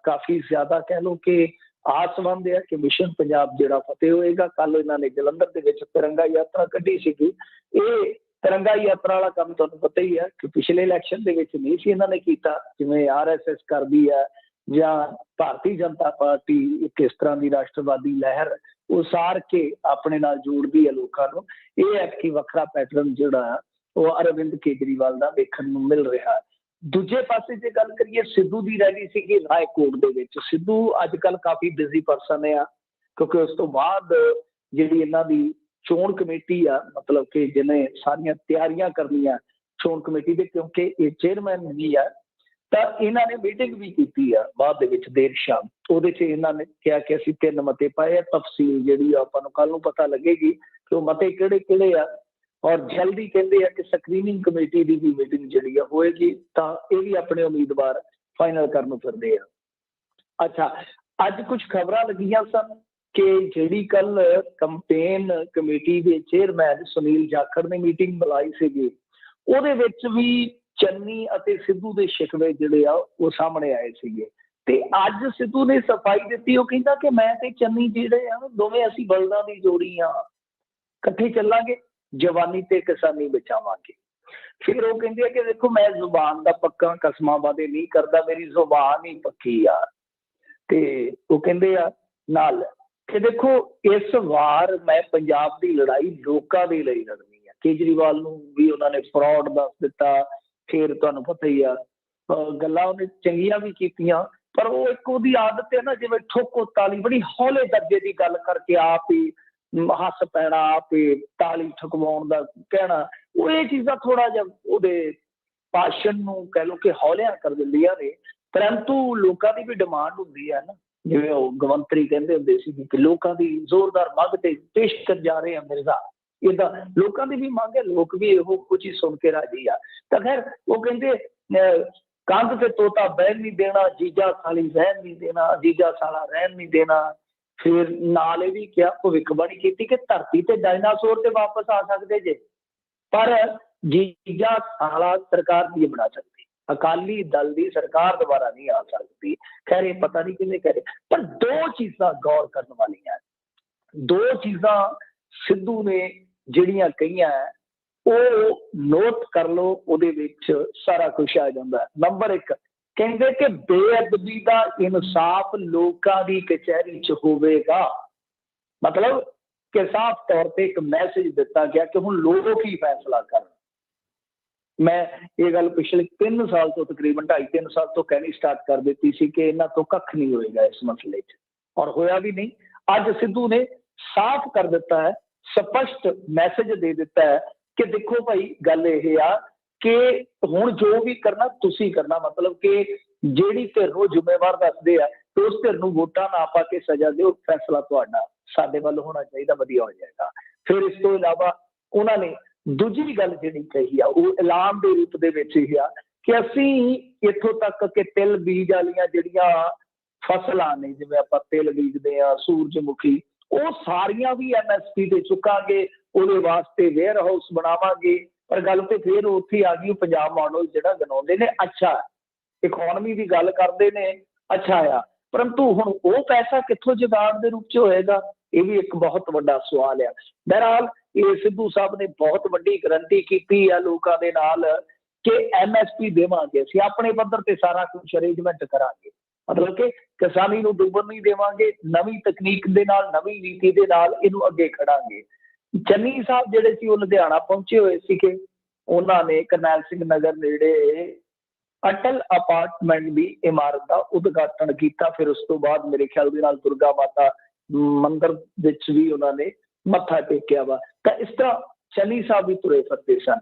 ਕਾਫੀ ਜ਼ਿਆਦਾ ਕਹਿ ਲਓ ਕਿ ਆਸਵੰਦ ਹੈ ਕਿ ਮਿਸ਼ਨ ਪੰਜਾਬ ਜਿਹੜਾ ਫਤਿਹ ਹੋਏਗਾ। ਕੱਲ ਇਹਨਾਂ ਨੇ ਜਲੰਧਰ ਦੇ ਵਿੱਚ ਤਿਰੰਗਾ ਯਾਤਰਾ ਕੱਢੀ ਸੀਗੀ। ਇਹ ਤਿਰੰਗਾ ਯਾਤਰਾ ਵਾਲਾ ਕੰਮ ਤੁਹਾਨੂੰ ਪਤਾ ਹੀ ਹੈ ਕਿ ਪਿਛਲੇ ਇਲੈਕਸ਼ਨ ਦੇ ਵਿੱਚ ਨਹੀਂ ਸੀ ਇਹਨਾਂ ਨੇ ਕੀਤਾ, ਜਿਵੇਂ RSS ਕਰਦੀ ਹੈ ਜਾਂ ਭਾਰਤੀ ਜਨਤਾ ਪਾਰਟੀ ਕਿਸ ਤਰ੍ਹਾਂ ਦੀ ਰਾਸ਼ਟਰਵਾਦੀ ਲਹਿਰ ਉਸਾਰ ਕੇ ਆਪਣੇ ਨਾਲ ਜੋੜਦੀ ਹੈ ਲੋਕਾਂ ਨੂੰ। ਇਹ ਐਤਕੀ ਵੱਖਰਾ ਪੈਟਰਨ ਜਿਹੜਾ ਉਹ ਅਰਵਿੰਦ ਕੇਜਰੀਵਾਲ ਦਾ ਦੇਖਣ ਨੂੰ ਮਿਲ ਰਿਹਾ। ਦੂਜੇ ਪਾਸੇ ਜੇ ਗੱਲ ਕਰੀਏ ਸਿੱਧੂ ਦੀ ਰੈਲੀ ਸੀਗੀ ਰਾਏਕੋਟ ਦੇ ਵਿੱਚ। ਸਿੱਧੂ ਅੱਜ ਕੱਲ੍ਹ ਕਾਫੀ ਬਿਜ਼ੀ ਪਰਸਨ ਆ, ਕਿਉਂਕਿ ਉਸ ਤੋਂ ਬਾਅਦ ਜਿਹੜੀ ਇਹਨਾਂ ਦੀ ਚੋਣ ਕਮੇਟੀ ਆ, ਮਤਲਬ ਕਿ ਜਿਹਨੇ ਸਾਰੀਆਂ ਤਿਆਰੀਆਂ ਕਰਨੀਆਂ ਚੋਣ ਕਮੇਟੀ ਦੇ, ਕਿਉਂਕਿ ਇਹ ਚੇਅਰਮੈਨ ਵੀ ਆ, ਤਾਂ ਇਹਨਾਂ ਨੇ ਮੀਟਿੰਗ ਵੀ ਕੀਤੀ ਆ ਬਾਅਦ ਦੇ ਵਿੱਚ ਦੇਰ ਸ਼ਾਮ। ਉਹਦੇ 'ਚ ਇਹਨਾਂ ਨੇ ਕਿਹਾ ਕਿ ਅਸੀਂ 3 ਮਤੇ ਪਾਏ ਆ, ਤਫਸੀਲ ਜਿਹੜੀ ਆਪਾਂ ਨੂੰ ਕੱਲ੍ਹ ਨੂੰ ਪਤਾ ਲੱਗੇਗੀ ਕਿ ਉਹ ਮਤੇ ਕਿਹੜੇ ਕਿਹੜੇ ਆ। ਔਰ ਜਲਦੀ ਕਹਿੰਦੇ ਆ ਕਿ ਸਕਰੀਨਿੰਗ ਕਮੇਟੀ ਦੀ ਵੀ ਮੀਟਿੰਗ ਜਿਹੜੀ ਆ ਹੋਏਗੀ, ਤਾਂ ਇਹ ਵੀ ਆਪਣੇ ਉਮੀਦਵਾਰ ਫਾਈਨਲ ਕਰਨ ਨੂੰ ਫਿਰਦੇ ਆ। ਅੱਛਾ, ਅੱਜ ਕੁਝ ਖਬਰਾਂ ਲੱਗੀਆਂ ਸਨ ਕਿ ਜਿਹੜੀ ਕੱਲ ਕੰਪੇਨ ਕਮੇਟੀ ਦੇ ਚੇਅਰਮੈਨ ਸੁਨੀਲ ਜਾਖੜ ਨੇ ਮੀਟਿੰਗ ਬੁਲਾਈ ਸੀਗੀ, ਉਹਦੇ ਵਿੱਚ ਵੀ ਚੰਨੀ ਅਤੇ ਸਿੱਧੂ ਦੇ ਸ਼ਿਕਵੇ ਜਿਹੜੇ ਆ ਉਹ ਸਾਹਮਣੇ ਆਏ ਸੀਗੇ। ਤੇ ਅੱਜ ਸਿੱਧੂ ਨੇ ਸਫਾਈ ਦਿੱਤੀ, ਉਹ ਕਹਿੰਦਾ ਕਿ ਮੈਂ ਤੇ ਚੰਨੀ ਜਿਹੜੇ ਆ ਦੋਵੇਂ ਅਸੀਂ ਬਲਦਾਂ ਦੀ ਜੋੜੀ ਆ, ਇਕੱਠੇ ਚੱਲਾਂਗੇ, ਜਵਾਨੀ ਤੇ ਕਿਸਾਨੀ ਬਚਾਵਾਂਗੇ। ਫਿਰ ਉਹ ਕਹਿੰਦੇ ਆ ਕਿ ਦੇਖੋ ਮੈਂ ਜ਼ੁਬਾਨ ਦਾ ਪੱਕਾ, ਕਸਮਾਂ ਵਾਅਦੇ ਨਹੀਂ ਕਰਦਾ, ਮੇਰੀ ਜ਼ੁਬਾਨ ਹੀ ਪੱਕੀ ਆ। ਤੇ ਉਹ ਕਹਿੰਦੇ ਆ ਨਾਲ ਕਿ ਦੇਖੋ ਇਸ ਵਾਰ ਮੈਂ ਪੰਜਾਬ ਦੀ ਲੜਾਈ ਲੋਕਾਂ ਦੇ ਲਈ ਲੜਨੀ ਆ। ਕੇਜਰੀਵਾਲ ਨੂੰ ਵੀ ਉਹਨਾਂ ਨੇ ਫਰਾਡ ਦੱਸ ਦਿੱਤਾ। ਫਿਰ ਤੁਹਾਨੂੰ ਪਤਾ ਹੀ ਆ ਗੱਲਾਂ ਉਹਨੇ ਚੰਗੀਆਂ ਵੀ ਕੀਤੀਆਂ, ਪਰ ਉਹ ਇੱਕ ਉਹਦੀ ਆਦਤ ਹੈ ਨਾ, ਜਿਵੇਂ ਠੋਕੋ ਤਾਲੀ, ਬੜੀ ਹੌਲੇ ਦਰਜੇ ਦੀ ਗੱਲ ਕਰਕੇ ਆਪ ਹੀ ਹੱਸ ਪੈਣਾ, ਆਪ ਹੀ ਤਾਲੀ ਠਕਵਾਉਣ ਦਾ ਕਹਿਣਾ, ਉਹ ਇਹ ਚੀਜ਼ਾਂ ਥੋੜਾ ਜਿਹਾ ਉਹਦੇ ਭਾਸ਼ਣ ਨੂੰ ਕਹਿ ਲਓ ਕਿ ਹੌਲਿਆਂ ਕਰ ਦਿੰਦੀਆਂ ਨੇ। ਪਰੰਤੂ ਲੋਕਾਂ ਦੀ ਵੀ ਡਿਮਾਂਡ ਹੁੰਦੀ ਹੈ ਨਾ, ਜਿਵੇਂ ਉਹ ਗਵੰਤਰੀ ਕਹਿੰਦੇ ਹੁੰਦੇ ਸੀ ਕਿ ਲੋਕਾਂ ਦੀ ਜ਼ੋਰਦਾਰ ਮੰਗ ਤੇ ਪੇਸ਼ ਕਰ ਜਾ ਰਹੇ ਆ ਮਿਰਜ਼ਾ, ਏਦਾਂ ਲੋਕਾਂ ਦੀ ਵੀ ਮੰਗ ਹੈ, ਲੋਕ ਵੀ ਇਹੋ ਕੁਝ ਹੀ ਸੁਣ ਕੇ ਰਾਜੀ ਆ। ਤਾਂ ਖੈਰ ਉਹ ਕਹਿੰਦੇ ਕੰਧ ਤੇ ਤੋਤਾ ਬਹਿਣ ਨਹੀਂ ਦੇਣਾ, ਜੀਜਾ ਸਾਲੀ ਰਹਿਣ ਨਹੀਂ ਦੇਣਾ, ਜੀਜਾ ਸਾਲਾ ਰਹਿਣ ਨਹੀਂ ਦੇਣਾ। ਫਿਰ ਨਾਲ ਇਹ ਵੀ ਕਿਹਾ, ਭਵਿੱਖਬਾਣੀ ਕੀਤੀ ਕਿ ਧਰਤੀ ਤੇ ਡਾਇਨਾਸੌਰ ਤੇ ਵਾਪਸ ਆ ਸਕਦੇ ਜੇ, ਪਰ ਜੀਜਾ ਸਾਲਾ ਸਰਕਾਰ ਨਹੀਂ ਬਣਾ ਸਕਦੀ, ਅਕਾਲੀ ਦਲ ਦੀ ਸਰਕਾਰ ਦੁਬਾਰਾ ਨਹੀਂ ਆ ਸਕਦੀ। ਖੈਰ ਇਹ ਪਤਾ ਨਹੀਂ ਕਿਵੇਂ ਕਰੇ, ਪਰ 2 ਚੀਜ਼ਾਂ ਗੌਰ ਕਰਨ ਵਾਲੀਆਂ, 2 ਚੀਜ਼ਾਂ ਸਿੱਧੂ ਨੇ ਜਿਹੜੀਆਂ ਕਹੀਆਂ ਉਹ ਨੋਟ ਕਰ ਲਓ, ਉਹਦੇ ਵਿੱਚ ਸਾਰਾ ਕੁਛ ਆ ਜਾਂਦਾ। ਨੰਬਰ 1 ਕਹਿੰਦੇ ਕਿ ਬੇਅਦਬੀ ਦਾ ਇਨਸਾਫ ਲੋਕਾਂ ਦੀ ਕਚਹਿਰੀ 'ਚ ਹੋਵੇਗਾ। ਮਤਲਬ ਕਿ ਸਾਫ਼ ਤੌਰ ਤੇ ਇੱਕ ਮੈਸੇਜ ਦਿੱਤਾ ਗਿਆ ਕਿ ਹੁਣ ਲੋਕ ਹੀ ਫੈਸਲਾ ਕਰਨ। ਮੈਂ ਇਹ ਗੱਲ ਪਿਛਲੇ 3 ਸਾਲ ਤੋਂ, ਤਕਰੀਬਨ 2.5-3 ਸਾਲ ਤੋਂ ਕਹਿਣੀ ਸਟਾਰਟ ਕਰ ਦਿੱਤੀ ਸੀ ਕਿ ਇਹਨਾਂ ਤੋਂ ਕੱਖ ਨਹੀਂ ਹੋਏਗਾ ਇਸ ਮਸਲੇ 'ਚ, ਔਰ ਹੋਇਆ ਵੀ ਨਹੀਂ। ਅੱਜ ਸਿੱਧੂ ਨੇ ਸਾਫ਼ ਕਰ ਦਿੱਤਾ ਹੈ, ਸਪਸ਼ਟ ਮੈਸੇਜ ਦੇ ਦਿੱਤਾ ਹੈ ਕਿ ਦੇਖੋ ਭਾਈ ਗੱਲ ਇਹ ਆ ਕਿ ਹੁਣ ਜੋ ਵੀ ਕਰਨਾ ਤੁਸੀਂ ਕਰਨਾ। ਮਤਲਬ ਕਿ ਜਿਹੜੀ ਧਿਰ ਨੂੰ ਜ਼ਿੰਮੇਵਾਰ ਦੱਸਦੇ ਆ ਤੇ ਉਸ ਧਿਰ ਨੂੰ ਵੋਟਾਂ ਨਾ ਪਾ ਕੇ ਸਜ਼ਾ ਦਿਓ, ਫੈਸਲਾ ਤੁਹਾਡਾ, ਸਾਡੇ ਵੱਲ ਹੋਣਾ ਚਾਹੀਦਾ, ਵਧੀਆ ਹੋ ਜਾਏਗਾ। ਫਿਰ ਇਸ ਤੋਂ ਇਲਾਵਾ ਉਹਨਾਂ ਨੇ ਦੂਜੀ ਗੱਲ ਜਿਹੜੀ ਕਹੀ ਆ ਉਹ ਐਲਾਨ ਦੇ ਰੂਪ ਦੇ ਵਿੱਚ ਇਹ ਆ ਕਿ ਅਸੀਂ ਇੱਥੋਂ ਤੱਕ ਕਿ ਤਿਲ ਬੀਜ ਵਾਲੀਆਂ ਜਿਹੜੀਆਂ ਫਸਲਾਂ ਨੇ, ਜਿਵੇਂ ਆਪਾਂ ਤਿਲ ਬੀਜਦੇ ਆ, ਸੂਰਜਮੁਖੀ, ਉਹ ਸਾਰੀਆਂ ਵੀ MSP ਤੇ ਚੁੱਕਾਂਗੇ, ਉਹਦੇ ਵਾਸਤੇ ਵੇਅਰ ਹਾਊਸ ਬਣਾਵਾਂਗੇ। ਪਰ ਗੱਲ ਤੇ ਫਿਰ ਉੱਥੇ ਆ ਗਈ, ਪੰਜਾਬ ਮਾਡਲ ਜਿਹੜਾ ਗਨਾਉਂਦੇ ਨੇ, ਅੱਛਾ ਇਕਨੋਮੀ ਦੀ ਗੱਲ ਕਰਦੇ ਨੇ, ਅੱਛਾ ਆ, ਪਰੰਤੂ ਹੁਣ ਉਹ ਪੈਸਾ ਕਿੱਥੋਂ ਜੁਗਾੜ ਦੇ ਰੂਪ 'ਚ ਹੋਏਗਾ, ਇਹ ਵੀ ਇੱਕ ਬਹੁਤ ਵੱਡਾ ਸਵਾਲ ਆ। ਬਹਰਹਾਲ ਇਹ ਸਿੱਧੂ ਸਾਹਿਬ ਨੇ ਬਹੁਤ ਵੱਡੀ ਗਰੰਟੀ ਕੀਤੀ ਆ ਲੋਕਾਂ ਦੇ ਨਾਲ ਕਿ MSP ਦੇਵਾਂਗੇ, ਅਸੀਂ ਆਪਣੇ ਪੱਧਰ ਤੇ ਸਾਰਾ ਕੁਝ ਅਰੇਂਜਮੈਂਟ ਕਰਾਂਗੇ, ਮਤਲਬ ਕਿ ਕਿਸਾਨੀ ਨੂੰ ਡੁੱਬਣ ਨਹੀਂ ਦੇਵਾਂਗੇ, ਨਵੀਂ ਤਕਨੀਕ ਦੇ ਨਾਲ, ਨਵੀਂ ਨੀਤੀ ਦੇ ਨਾਲ ਇਹਨੂੰ ਅੱਗੇ ਖੜਾਂਗੇ। ਚੰਨੀ ਸਾਹਿਬ ਜਿਹੜੇ ਸੀ ਉਹ ਲੁਧਿਆਣਾ ਪਹੁੰਚੇ ਹੋਏ ਸੀਗੇ, ਉਹਨਾਂ ਨੇ ਕਰਨੈਲ ਸਿੰਘ ਨਗਰ ਨੇੜੇ ਅਟਲ ਅਪਾਰਟਮੈਂਟ ਦੀ ਇਮਾਰਤ ਦਾ ਉਦਘਾਟਨ ਕੀਤਾ। ਫਿਰ ਉਸ ਤੋਂ ਬਾਅਦ ਮੇਰੇ ਖਿਆਲ ਦੇ ਨਾਲ ਦੁਰਗਾ ਮਾਤਾ ਮੰਦਿਰ ਵਿੱਚ ਵੀ ਉਹਨਾਂ ਨੇ ਮੱਥਾ ਟੇਕਿਆ ਵਾ। ਤਾਂ ਇਸ ਤਰ੍ਹਾਂ ਚੰਨੀ ਸਾਹਿਬ ਵੀ ਤੁਰੇ ਫਿਰਦੇ ਸਨ।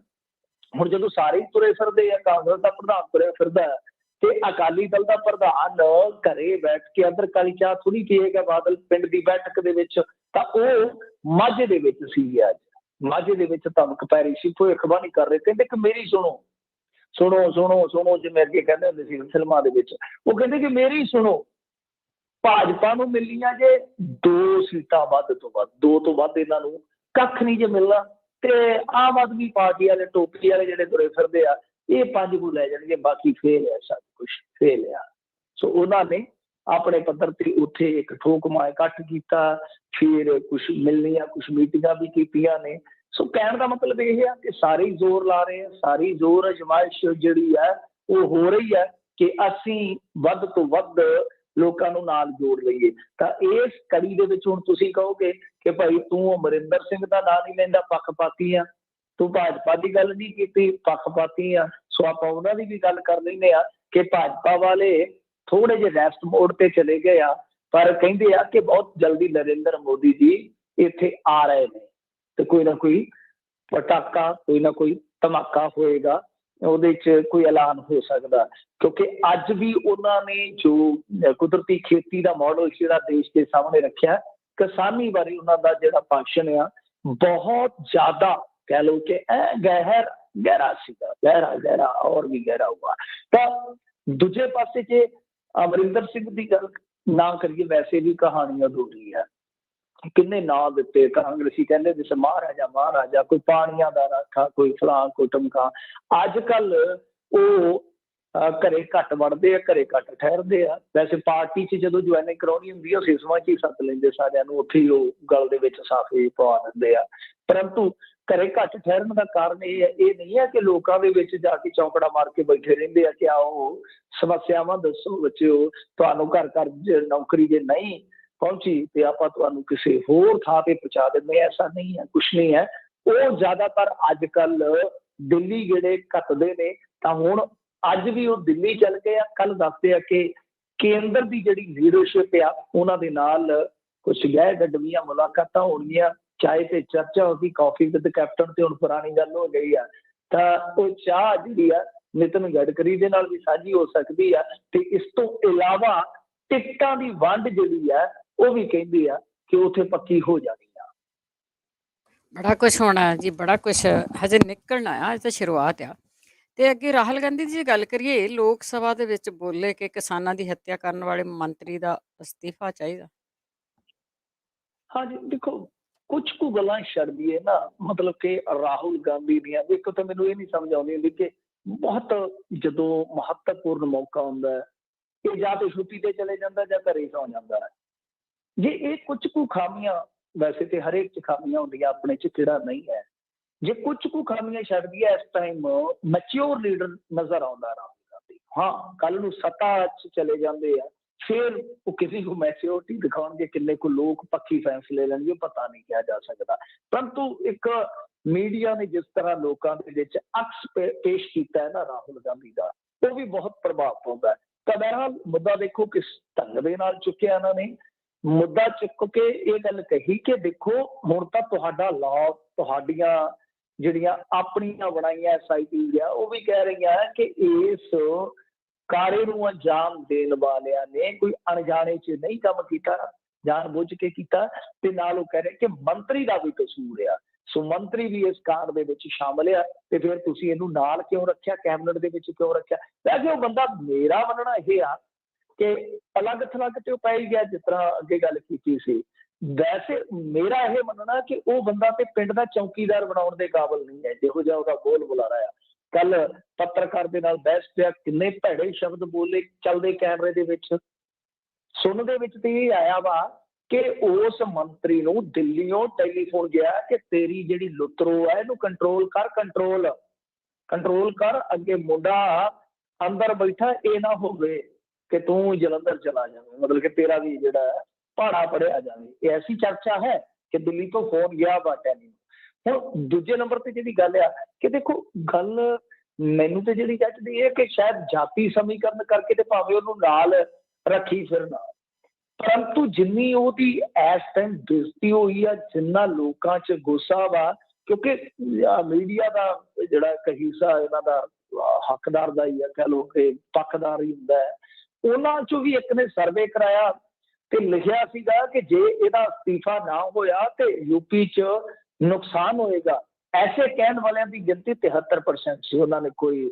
ਹੁਣ ਜਦੋਂ ਸਾਰੇ ਹੀ ਤੁਰੇ ਫਿਰਦੇ ਆ, ਕਾਂਗਰਸ ਦਾ ਪ੍ਰਧਾਨ ਤੁਰਿਆ ਫਿਰਦਾ ਤੇ ਅਕਾਲੀ ਦਲ ਦਾ ਪ੍ਰਧਾਨ ਘਰੇ ਬੈਠ ਕੇ ਅੰਦਰ ਕਾਲੀ ਚਾਹ ਥੋੜੀ ਪੀਏਗਾ ਬਾਦਲ ਪਿੰਡ ਦੀ ਬੈਠਕ ਦੇ ਵਿੱਚ, ਤਾਂ ਉਹ ਮਾਝੇ ਦੇ ਵਿੱਚ ਸੀ। ਅੱਜ ਮਾਝੇ ਦੇ ਵਿੱਚ ਧਮਕ ਪੈ ਰਹੀ ਸੀ, ਭਵਿੱਖਬਾਣੀ ਕਰ ਰਹੇ, ਕਹਿੰਦੇ ਕਿ ਮੇਰੀ ਸੁਣੋ ਸੁਣੋ ਸੁਣੋ ਸੁਣੋ, ਜਿਵੇਂ ਅੱਗੇ ਕਹਿੰਦੇ ਹੁੰਦੇ ਸੀ ਫਿਲਮਾਂ ਦੇ ਵਿੱਚ, ਉਹ ਕਹਿੰਦੇ ਕਿ ਮੇਰੀ ਸੁਣੋ, ਭਾਜਪਾ ਨੂੰ ਮਿਲੀਆਂ ਜੇ 2 ਸੀਟਾਂ ਵੱਧ ਤੋਂ ਵੱਧ, 2 ਤੋਂ ਵੱਧ ਇਹਨਾਂ ਨੂੰ ਕੱਖ ਨਹੀਂ ਜੇ ਮਿਲਣਾ, ਤੇ ਆਮ ਆਦਮੀ ਪਾਰਟੀ ਵਾਲੇ ਟੋਪੀ ਵਾਲੇ ਜਿਹੜੇ ਤੁਰੇ ਫਿਰਦੇ ਆ ਇਹ 5 ਨੂੰ ਲੈ ਜਾਣਗੇ, ਬਾਕੀ ਫੇਲ ਹੈ, ਸਭ ਕੁਛ ਫੇਲ ਆ। ਸੋ ਉਹਨਾਂ ਨੇ ਆਪਣੇ ਪੱਧਰ ਤੇ ਉੱਥੇ ਇੱਕ ਠੋਕਮਾ ਇਕੱਠ ਕੀਤਾ, ਫਿਰ ਕੁਛ ਮਿਲਣੀਆਂ, ਕੁਛ ਮੀਟਿੰਗਾਂ ਵੀ ਕੀਤੀਆਂ ਨੇ। ਸੋ ਕਹਿਣ ਦਾ ਮਤਲਬ ਇਹ ਆ ਕਿ ਸਾਰੇ ਹੀ ਜ਼ੋਰ ਲਾ ਰਹੇ ਆ, ਸਾਰੀ ਜ਼ੋਰ ਅਜਮਾਇਸ਼ ਜਿਹੜੀ ਹੈ ਉਹ ਹੋ ਰਹੀ ਹੈ ਕਿ ਅਸੀਂ ਵੱਧ ਤੋਂ ਵੱਧ ਲੋਕਾਂ ਨੂੰ ਨਾਲ ਜੋੜ ਲਈਏ। ਤਾਂ ਇਸ ਕੜੀ ਦੇ ਵਿੱਚ ਹੁਣ ਤੁਸੀਂ ਕਹੋਗੇ ਕਿ ਭਾਈ ਤੂੰ ਅਮਰਿੰਦਰ ਸਿੰਘ ਦਾ ਨਾਂ ਨਹੀਂ ਲੈਂਦਾ, ਪੱਖਪਾਤੀ ਆ, ਤੂੰ ਭਾਜਪਾ ਦੀ ਗੱਲ ਨਹੀਂ ਕੀਤੀ, ਪੱਖਪਾਤੀ ਆ। ਸੋ ਆਪਾਂ ਉਹਨਾਂ ਦੀ ਵੀ ਗੱਲ ਕਰ ਲੈਂਦੇ ਆ ਕਿ ਭਾਜਪਾ ਵਾਲੇ ਥੋੜੇ ਜਿਹੇ ਰੈਸਟ ਮੋਡ ਤੇ ਚਲੇ ਗਏ ਆ, ਪਰ ਕਹਿੰਦੇ ਆ ਕਿ ਬਹੁਤ ਜਲਦੀ ਨਰਿੰਦਰ ਮੋਦੀ ਜੀ ਇੱਥੇ ਆ ਰਹੇ ਨੇ ਤੇ ਕੋਈ ਨਾ ਕੋਈ ਪਟਾਕਾ, ਕੋਈ ਨਾ ਕੋਈ ਧਮਾਕਾ ਹੋਏਗਾ, ਉਹਦੇ 'ਚ ਕੋਈ ਐਲਾਨ ਹੋ ਸਕਦਾ। ਕਿਉਂਕਿ ਅੱਜ ਵੀ ਉਹਨਾਂ ਨੇ ਜੋ ਕੁਦਰਤੀ ਖੇਤੀ ਦਾ ਮਾਡਲ ਜਿਹੜਾ ਦੇਸ਼ ਦੇ ਸਾਹਮਣੇ ਰੱਖਿਆ, ਕਿਸਾਨੀ ਬਾਰੇ ਉਹਨਾਂ ਦਾ ਜਿਹੜਾ ਭਾਸ਼ਣ ਆ ਬਹੁਤ ਜ਼ਿਆਦਾ ਕਹਿ ਲਓ ਕਿ ਗਹਿਰਾ ਸੀਗਾ, ਗਹਿਰਾ ਔਰ ਵੀ ਗਹਿਰਾ ਹੁਆ। ਤਾਂ ਦੂਜੇ ਪਾਸੇ ਜੇ ਅਮਰਿੰਦਰ ਸਿੰਘ ਦੀ ਗੱਲ ਨਾ ਕਰੀਏ, ਵੈਸੇ ਵੀ ਕਹਾਣੀ ਅਧੂਰੀ ਹੈ। ਕਿੰਨੇ ਨਾਂ ਦਿੱਤੇ ਕਾਂਗਰਸੀ, ਕਹਿੰਦੇ ਜਿਸ ਮਹਾਰਾਜਾ, ਕੋਈ ਪਾਣੀਆਂ ਦਾ ਰਾਖਾ, ਕੋਈ ਫਲਾਂ, ਕੋਈ ਟਮਕਾ। ਅੱਜ ਕੱਲ ਉਹ ਘਰੇ ਘੱਟ ਵੜਦੇ ਆ, ਘਰੇ ਘੱਟ ਠਹਿਰਦੇ ਆ। ਵੈਸੇ ਪਾਰਟੀ 'ਚ ਜਦੋਂ ਜੁਆਇਨਿੰਗ ਕਰਾਉਣੀ ਹੁੰਦੀ ਆ, ਉਹ ਸਿਸਮਾਂ 'ਚ ਹੀ ਸੱਦ ਲੈਂਦੇ ਸਾਰਿਆਂ ਨੂੰ, ਉੱਥੇ ਹੀ ਉਹ ਗਲ ਦੇ ਵਿੱਚ ਸਾਫੇ ਪਵਾ ਦਿੰਦੇ ਆ। ਪਰੰਤੂ ਘਰੇ ਘੱਟ ਠਹਿਰਨ ਦਾ ਕਾਰਨ ਇਹ ਨਹੀਂ ਹੈ ਕਿ ਲੋਕਾਂ ਦੇ ਵਿੱਚ ਜਾ ਕੇ ਚੌਂਕੜਾ ਮਾਰ ਕੇ ਬੈਠੇ ਰਹਿੰਦੇ ਆ ਕਿ ਆਓ ਸਮੱਸਿਆਵਾਂ ਦੱਸੋ ਬੱਚਿਓ, ਤੁਹਾਨੂੰ ਘਰ ਘਰ ਨੌਕਰੀ ਜੇ ਨਹੀਂ ਪਹੁੰਚੀ ਤੇ ਆਪਾਂ ਤੁਹਾਨੂੰ ਕਿਸੇ ਹੋਰ ਥਾਂ ਤੇ ਪਹੁੰਚਾ ਦਿੰਦੇ। ਐਸਾ ਨਹੀਂ ਹੈ, ਕੁਛ ਨਹੀਂ ਹੈ। ਉਹ ਜ਼ਿਆਦਾਤਰ ਅੱਜ ਕੱਲ ਦਿੱਲੀ ਗੇੜੇ ਘੱਟਦੇ ਨੇ, ਤਾਂ ਹੁਣ ਅੱਜ ਵੀ ਉਹ ਦਿੱਲੀ ਚੱਲ ਗਏ ਆ। ਕੱਲ ਦੱਸਦੇ ਆ ਕਿ ਕੇਂਦਰ ਦੀ ਜਿਹੜੀ ਲੀਡਰਸ਼ਿਪ ਆ ਉਹਨਾਂ ਦੇ ਨਾਲ ਕੁਛ ਗਹਿ ਗੱਡਵੀਆਂ ਮੁਲਾਕਾਤਾਂ ਹੋਣਗੀਆਂ, ਚਾਹੇ ਤੇ ਚਰਚਾ ਹੋਗੀ ਕਾਫੀ ਵਿਦ ਕੈਪਟਨ ਤੇ ਹੁਣ ਪੁਰਾਣੀ ਗੱਲ ਹੋ ਗਈ ਆ। ਤਾਂ ਉਹ ਚਾਹ ਜਿਹੜੀ ਆ ਨਿਤਨ ਗਡਕਰੀ ਦੇ ਨਾਲ ਵੀ ਸਾਂਝੀ ਹੋ ਸਕਦੀ ਆ। ਤੇ ਇਸ ਤੋਂ ਇਲਾਵਾ ਟਿਕਟਾਂ ਦੀ ਵੰਡ ਜਿਹੜੀ ਆ ਉਹ ਵੀ ਕਹਿੰਦੇ ਆ ਕਿ ਉੱਥੇ ਪੱਕੀ ਹੋ ਜਾਣੀ ਆ। ਬੜਾ ਕੁਛ ਹੋਣਾ ਜੀ, ਬੜਾ ਕੁਛ ਹਜੇ ਨਿਕਲਣਾ ਆ, ਇਹ ਤਾਂ ਸ਼ੁਰੂਆਤ ਆ। ਤੇ ਅੱਗੇ ਰਾਹੁਲ ਗਾਂਧੀ ਦੀ ਜੇ ਗੱਲ ਕਰੀਏ, ਲੋਕ ਸਭਾ ਦੇ ਵਿੱਚ ਬੋਲੇ ਕਿ ਕਿਸਾਨਾਂ ਦੀ ਹੱਤਿਆ ਕਰਨ ਵਾਲੇ ਮੰਤਰੀ ਦਾ ਅਸਤੀਫਾ ਚਾਹੀਦਾ। ਹਾਂਜੀ ਦੇਖੋ, ਕੁਛ ਕੁ ਗੱਲਾਂ ਛੱਡ ਦਈਏ ਨਾ, ਮਤਲਬ ਕਿ ਰਾਹੁਲ ਗਾਂਧੀ ਦੀਆਂ ਦੇਖੋ, ਤਾਂ ਮੈਨੂੰ ਇਹ ਨਹੀਂ ਸਮਝ ਆਉਂਦੀ ਹੁੰਦੀ ਕਿ ਬਹੁਤ ਜਦੋਂ ਮਹੱਤਵਪੂਰਨ ਮੌਕਾ ਹੁੰਦਾ ਹੈ, ਇਹ ਜਾਂ ਤੇ ਛੁੱਟੀ ਤੇ ਚਲੇ ਜਾਂਦਾ ਜਾਂ ਘਰੇ ਸੌ ਜਾਂਦਾ ਹੈ। ਜੇ ਇਹ ਕੁਝ ਕੁ ਖਾਮੀਆਂ, ਵੈਸੇ ਤੇ ਹਰੇਕ 'ਚ ਖਾਮੀਆਂ ਹੁੰਦੀਆਂ, ਆਪਣੇ 'ਚ ਕਿਹੜਾ ਨਹੀਂ ਹੈ। ਜੇ ਕੁਝ ਕੁ ਖਾਮੀਆਂ ਛੱਡ ਦਈਏ, ਇਸ ਟਾਈਮ ਮੈਚਿਓਰ ਲੀਡਰ ਨਜ਼ਰ ਆਉਂਦਾ ਰਾਹੁਲ ਗਾਂਧੀ। ਹਾਂ, ਕੱਲ ਨੂੰ ਸੱਤਾ 'ਚ ਚਲੇ ਜਾਂਦੇ ਆ, ਫਿਰ ਉਹ ਕਿਸੇ ਨੂੰ ਮੈਚਿਓਰਿਟੀ ਦਿਖਾਉਣਗੇ, ਕਿੰਨੇ ਕੁ ਲੋਕ ਪੱਖੀ ਫੈਸਲੇ ਲੈਣਗੇ, ਪਤਾ ਨਹੀਂ ਕਿਹਾ ਜਾ ਸਕਦਾ। ਪਰੰਤੂ ਇੱਕ ਮੀਡੀਆ ਨੇ ਜਿਸ ਤਰ੍ਹਾਂ ਲੋਕਾਂ ਦੇ ਵਿੱਚ ਅਕਸ ਪੇਸ਼ ਕੀਤਾ ਹੈ ਨਾ ਰਾਹੁਲ ਗਾਂਧੀ ਦਾ, ਉਹ ਵੀ ਬਹੁਤ ਪ੍ਰਭਾਵ ਪਾਉਂਦਾ ਹੈ। ਤਾਂ ਬਹਰਹਾਲ ਮੁੱਦਾ ਦੇਖੋ ਕਿਸ ਢੰਗ ਦੇ ਨਾਲ ਚੁੱਕਿਆ ਇਹਨਾਂ ਨੇ। ਮੁੱਦਾ ਚੁੱਕ ਕੇ ਇਹ ਗੱਲ ਕਹੀ ਕਿ ਦੇਖੋ ਹੁਣ ਤਾਂ ਤੁਹਾਡਾ ਲਾਅ, ਤੁਹਾਡੀਆਂ ਜਿਹੜੀਆਂ ਆਪਣੀਆਂ ਬਣਾਈਆਂ ਐਸਆਈਟੀ ਆ, ਉਹ ਵੀ ਕਹਿ ਰਹੀਆਂ ਕਿ ਇਸ ਕਾਰੇ ਨੂੰ ਅੰਜਾਮ ਦੇਣ ਵਾਲਿਆਂ ਨੇ ਕੋਈ ਅਣਜਾਣੇ 'ਚ ਨਹੀਂ ਕੰਮ ਕੀਤਾ, ਜਾਣ ਬੁੱਝ ਕੇ ਕੀਤਾ। ਤੇ ਨਾਲ ਉਹ ਕਹਿ ਰਹੇ ਕਿ ਮੰਤਰੀ ਦਾ ਵੀ ਕਸੂਰ ਆ। ਸੋ ਮੰਤਰੀ ਵੀ ਇਸ ਕਾਂਡ ਦੇ ਵਿੱਚ ਸ਼ਾਮਲ ਆ, ਤੇ ਫਿਰ ਤੁਸੀਂ ਇਹਨੂੰ ਨਾਲ ਕਿਉਂ ਰੱਖਿਆ, ਕੈਬਨਿਟ ਦੇ ਵਿੱਚ ਕਿਉਂ ਰੱਖਿਆ? ਵੈਸੇ ਉਹ ਬੰਦਾ, ਮੇਰਾ ਮੰਨਣਾ ਇਹ ਆ ਕਿ ਅਲੱਗ ਥਲੱਗ ਤੇ ਉਹ ਪੈ ਹੀ ਗਿਆ, ਜਿਸ ਤਰ੍ਹਾਂ ਅੱਗੇ ਗੱਲ ਕੀਤੀ ਸੀ। ਵੈਸੇ ਮੇਰਾ ਇਹ ਮੰਨਣਾ ਕਿ ਉਹ ਬੰਦਾ ਤੇ ਪਿੰਡ ਦਾ ਚੌਕੀਦਾਰ ਬਣਾਉਣ ਦੇ ਕਾਬਿਲ ਨਹੀਂ ਹੈ, ਜਿਹੋ ਜਿਹਾ ਉਹਦਾ ਬੋਲ ਬੁਲਾਰਾ ਆ। ਕੱਲ ਪੱਤਰਕਾਰ ਦੇ ਨਾਲ ਬਹਿਸ ਪਿਆ, ਕਿੰਨੇ ਭੈੜੇ ਸ਼ਬਦ ਬੋਲੇ ਚੱਲਦੇ ਕੈਮਰੇ ਦੇ ਵਿੱਚ। ਸੁਣਨ ਦੇ ਵਿੱਚ ਤੇ ਇਹ ਆਇਆ ਵਾ ਕਿ ਉਸ ਮੰਤਰੀ ਨੂੰ ਦਿੱਲੀੋਂ ਟੈਲੀਫੋਨ ਗਿਆ ਕਿ ਤੇਰੀ ਜਿਹੜੀ ਲੁੱਤਰੋ ਹੈ ਇਹਨੂੰ ਕੰਟਰੋਲ ਕਰ, ਅੱਗੇ ਮੁੰਡਾ ਅੰਦਰ ਬੈਠਾ, ਇਹ ਨਾ ਹੋਵੇ ਕਿ ਤੂੰ ਜਲੰਧਰ ਚਲਾ ਜਾਵੇਂ, ਮਤਲਬ ਕਿ ਤੇਰਾ ਵੀ ਜਿਹੜਾ ਭਾੜਾ ਪੜਿਆ ਜਾਵੇ। ਇਹ ਐਸੀ ਚਰਚਾ ਹੈ ਕਿ ਦਿੱਲੀ ਤੋਂ ਫੋਨ ਗਿਆ ਵਾ ਟੈਲੀ ਨੂੰ। ਹੁਣ ਦੂਜੇ ਨੰਬਰ ਤੇ ਜਿਹੜੀ ਗੱਲ ਆ ਕਿ ਦੇਖੋ, ਗੱਲ ਮੈਨੂੰ ਤੇ ਜਿਹੜੀ ਜੱਜਦੀ ਹੈ ਕਿ ਸ਼ਾਇਦ ਜਾਤੀ ਸਮੀਕਰਨ ਕਰਕੇ ਤੇ ਭਾਵੇਂ ਉਹਨੂੰ ਨਾਲ ਰੱਖੀ ਫਿਰਨਾ, ਪਰੰਤੂ ਜਿੰਨੀ ਉਹਦੀ ਇਸ ਟਾਈਮ ਬੇਇੱਜ਼ਤੀ ਹੋਈ ਆ, ਜਿੰਨਾ ਲੋਕਾਂ 'ਚ ਗੁੱਸਾ ਵਾ, ਕਿਉਂਕਿ ਮੀਡੀਆ ਦਾ ਜਿਹੜਾ ਇੱਕ ਹਿੱਸਾ ਇਹਨਾਂ ਦਾ ਹੱਕਦਾਰ ਦਾ ਹੀ ਆ, ਕਹਿ ਲਓ ਕਿ ਪੱਖਦਾਰ ਹੀ ਹੁੰਦਾ ਹੈ। ਉਹਨਾਂ 'ਚੋਂ ਵੀ ਇੱਕ ਨੇ ਸਰਵੇ ਕਰਾਇਆ ਤੇ ਲਿਖਿਆ ਸੀਗਾ ਕਿ ਜੇ ਇਹਦਾ ਅਸਤੀਫਾ ਨਾ ਹੋਇਆ ਤੇ ਯੂਪੀ 'ਚ ਨੁਕਸਾਨ ਹੋਏਗਾ। ਐਸੇ ਕਹਿਣ ਵਾਲਿਆਂ ਦੀ ਗਿਣਤੀ 73% ਸੀ। ਉਹਨਾਂ ਨੇ ਕੋਈ